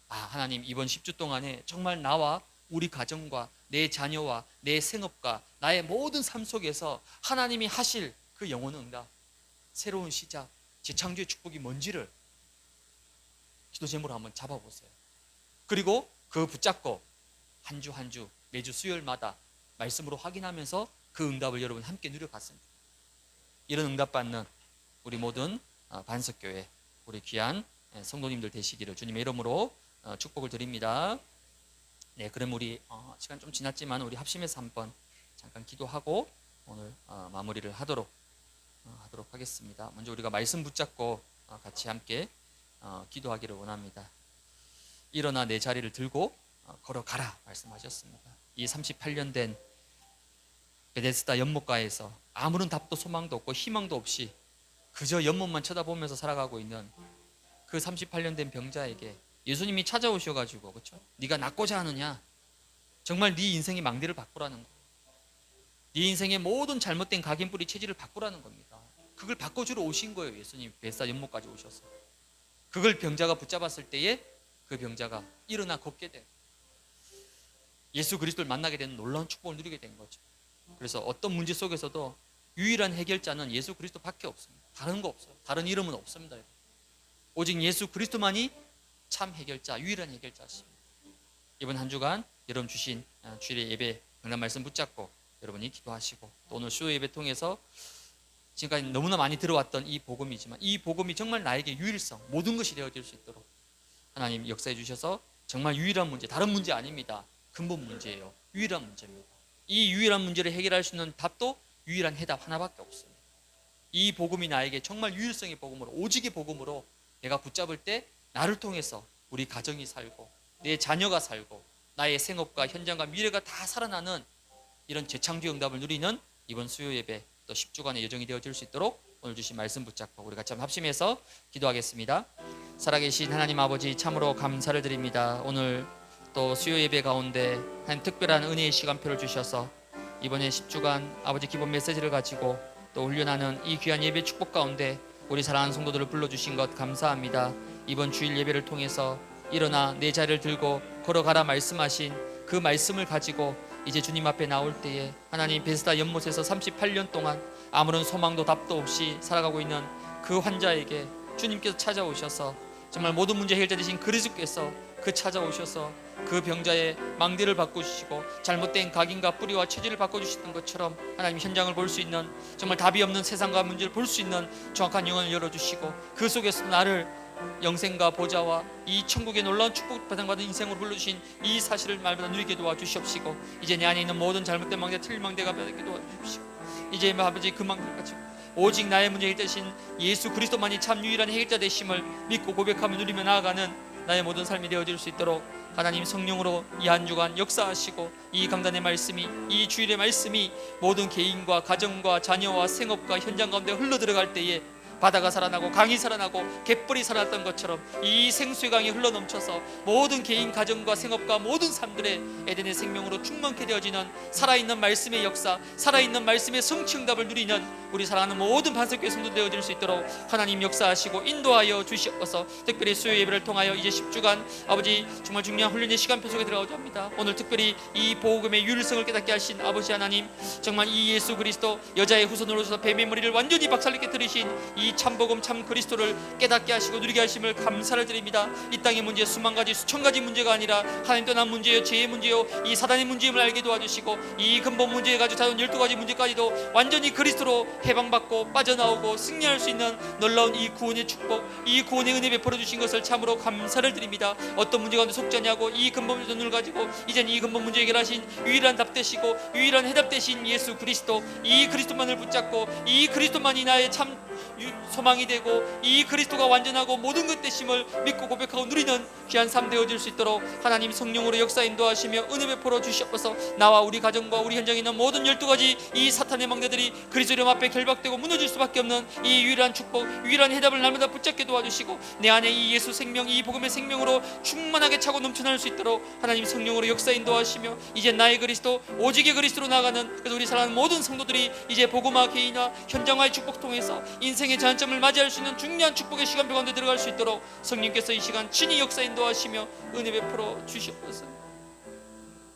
하나님, 이번 10주 동안에 정말 나와 우리 가정과 내 자녀와 내 생업과 나의 모든 삶 속에서 하나님이 하실 그 영혼 응답, 새로운 시작, 재창조의 축복이 뭔지를 기도 제목으로 한번 잡아보세요. 그리고 그 붙잡고 한 주 한 주 매주 수요일마다 말씀으로 확인하면서 그 응답을 여러분 함께 누려갔습니다. 이런 응답 받는 우리 모든 반석교회, 우리 귀한 성도님들 되시기를 주님의 이름으로 축복을 드립니다. 네, 그럼 우리 시간 좀 지났지만 우리 합심해서 한번 잠깐 기도하고 오늘 마무리를 하도록 하겠습니다. 먼저 우리가 말씀 붙잡고 같이 함께 기도하기를 원합니다. 일어나 내 자리를 들고 걸어가라 말씀하셨습니다. 이 38년 된 베데스다 연못가에서 아무런 답도 소망도 없고 희망도 없이 그저 연못만 쳐다보면서 살아가고 있는 그 38년 된 병자에게 예수님이 찾아오셔가지고, 그렇죠? 네가 낫고자 하느냐? 정말 네 인생의 망대를 바꾸라는 거예요. 네 인생의 모든 잘못된 각인뿌리 체질을 바꾸라는 겁니다. 그걸 바꿔주러 오신 거예요. 예수님 베스다 연못까지 오셔서 그걸 병자가 붙잡았을 때에 그 병자가 일어나 걷게 돼 예수 그리스도를 만나게 되는 놀라운 축복을 누리게 된 거죠. 그래서 어떤 문제 속에서도 유일한 해결자는 예수 그리스도밖에 없습니다. 다른 거 없어요. 다른 이름은 없습니다. 오직 예수 그리스도만이 참 해결자, 유일한 해결자십니다. 이번 한 주간 여러분 주신 주일의 예배 강단 말씀 붙잡고 여러분이 기도하시고 또 오늘 수요 예배 통해서 지금까지 너무나 많이 들어왔던 이 복음이지만 이 복음이 정말 나에게 유일성, 모든 것이 되어질 수 있도록 하나님 역사해 주셔서 정말 유일한 문제, 다른 문제 아닙니다. 근본 문제예요. 유일한 문제입니다. 이 유일한 문제를 해결할 수 있는 답도 유일한 해답 하나밖에 없습니다. 이 복음이 나에게 정말 유일성의 복음으로, 오직의 복음으로 내가 붙잡을 때 나를 통해서 우리 가정이 살고 내 자녀가 살고 나의 생업과 현장과 미래가 다 살아나는 이런 재창조 응답을 누리는 이번 수요 예배 또 10주간의 여정이 되어질 수 있도록 오늘 주신 말씀 붙잡고 우리 같이 한번 합심해서 기도하겠습니다. 살아계신 하나님 아버지, 참으로 감사를 드립니다. 오늘 또 수요 예배 가운데 한 특별한 은혜의 시간표를 주셔서 이번에 10주간 아버지 기본 메시지를 가지고 또 훈련하는 이 귀한 예배 축복 가운데 우리 사랑하는 성도들을 불러주신 것 감사합니다. 이번 주일 예배를 통해서 일어나 내 자리를 들고 걸어가라 말씀하신 그 말씀을 가지고 이제 주님 앞에 나올 때에 하나님 베스다 연못에서 38년 동안 아무런 소망도 답도 없이 살아가고 있는 그 환자에게 주님께서 찾아오셔서 정말 모든 문제 해결자 되신 그리스도께서 그 찾아오셔서 그 병자의 망대를 바꾸시고 잘못된 각인과 뿌리와 체질을 바꿔주시는 것처럼 하나님 현장을 볼 수 있는 정말 답이 없는 세상과 문제를 볼 수 있는 정확한 영혼을 열어주시고 그 속에서 나를 영생과 보좌와 이 천국의 놀라운 축복 받은 인생으로 불러주신 이 사실을 말보다 누리게 도와주시옵시고 이제 내 안에 있는 모든 잘못된 망대, 틀린 망대가 변하게 도와주시고 이제 아버지 그 망대를 가지고 오직 나의 문제 해결되신 예수 그리스도만이 참 유일한 해결자 되심을 믿고 고백하며 누리며 나아가는 나의 모든 삶이 되어질 수 있도록 하나님 성령으로 이 한 주간 역사하시고 이 강단의 말씀이 이 주일의 말씀이 모든 개인과 가정과 자녀와 생업과 현장 가운데 흘러들어갈 때에 바다가 살아나고 강이 살아나고 갯벌이 살아났던 것처럼 이 생수의 강이 흘러넘쳐서 모든 개인 가정과 생업과 모든 삶들의 에덴의 생명으로 충만케 되어지는 살아있는 말씀의 역사, 살아있는 말씀의 성취응답을 누리는 우리 사랑하는 모든 반석교회 성도 되어질 수 있도록 하나님 역사하시고 인도하여 주시옵소서. 특별히 수요 예배를 통하여 이제 10주간 아버지 정말 중요한 훈련의 시간표 속에 들어가고자 합니다. 오늘 특별히 이 복음의 유일성을 깨닫게 하신 아버지 하나님, 정말 이 예수 그리스도 여자의 후손으로 오셔서 뱀의 머리를 완전히 박살내게 들으신 이 참복음 참 그리스도를 깨닫게 하시고 누리게 하심을 감사를 드립니다. 이 땅의 문제 수만 가지 수천 가지 문제가 아니라 하나님 떠난 문제요, 죄의 문제요, 이 사단의 문제임을 알게 도와주시고 이 근본 문제에 가지고 다른 12가지 문제까지도 완전히 그리스도로 해방받고 빠져나오고 승리할 수 있는 놀라운 이 구원의 축복, 이 구원의 은혜 베풀어 주신 것을 참으로 감사를 드립니다. 어떤 문제 가운데 속지 않냐고 이 근본 눈을 가지고 이젠 이 근본 문제 해결하신 유일한 답 되시고 유일한 해답 되신 예수 그리스도, 이 그리스도만을 붙잡고 이 그리스도만이 나의 참 소망이 되고 이 그리스도가 완전하고 모든 것 되심을 믿고 고백하고 누리는 귀한 삶 되어질 수 있도록 하나님 성령으로 역사 인도하시며 은혜 베풀어 주시옵소서. 나와 우리 가정과 우리 현장에 있는 모든 12가지 이 사탄의 망대들이 그리스도 이름 앞에 결박되고 무너질 수밖에 없는 이 유일한 축복, 유일한 해답을 날마다 붙잡게 도와주시고 내 안에 이 예수 생명, 이 복음의 생명으로 충만하게 차고 넘쳐날 수 있도록 하나님 성령으로 역사 인도하시며 이제 나의 그리스도, 오직의 그리스도로 나가는 그래서 우리 사랑하는 모든 성도들이 이제 복음화 개인화 현장화의 축복 통해서 인생의 전점을 맞이할 수 있는 중요한 축복의 시간표 가운데 들어갈 수 있도록 성령께서 이 시간 친히 역사 인도하시며 은혜 베풀어 주시옵소서.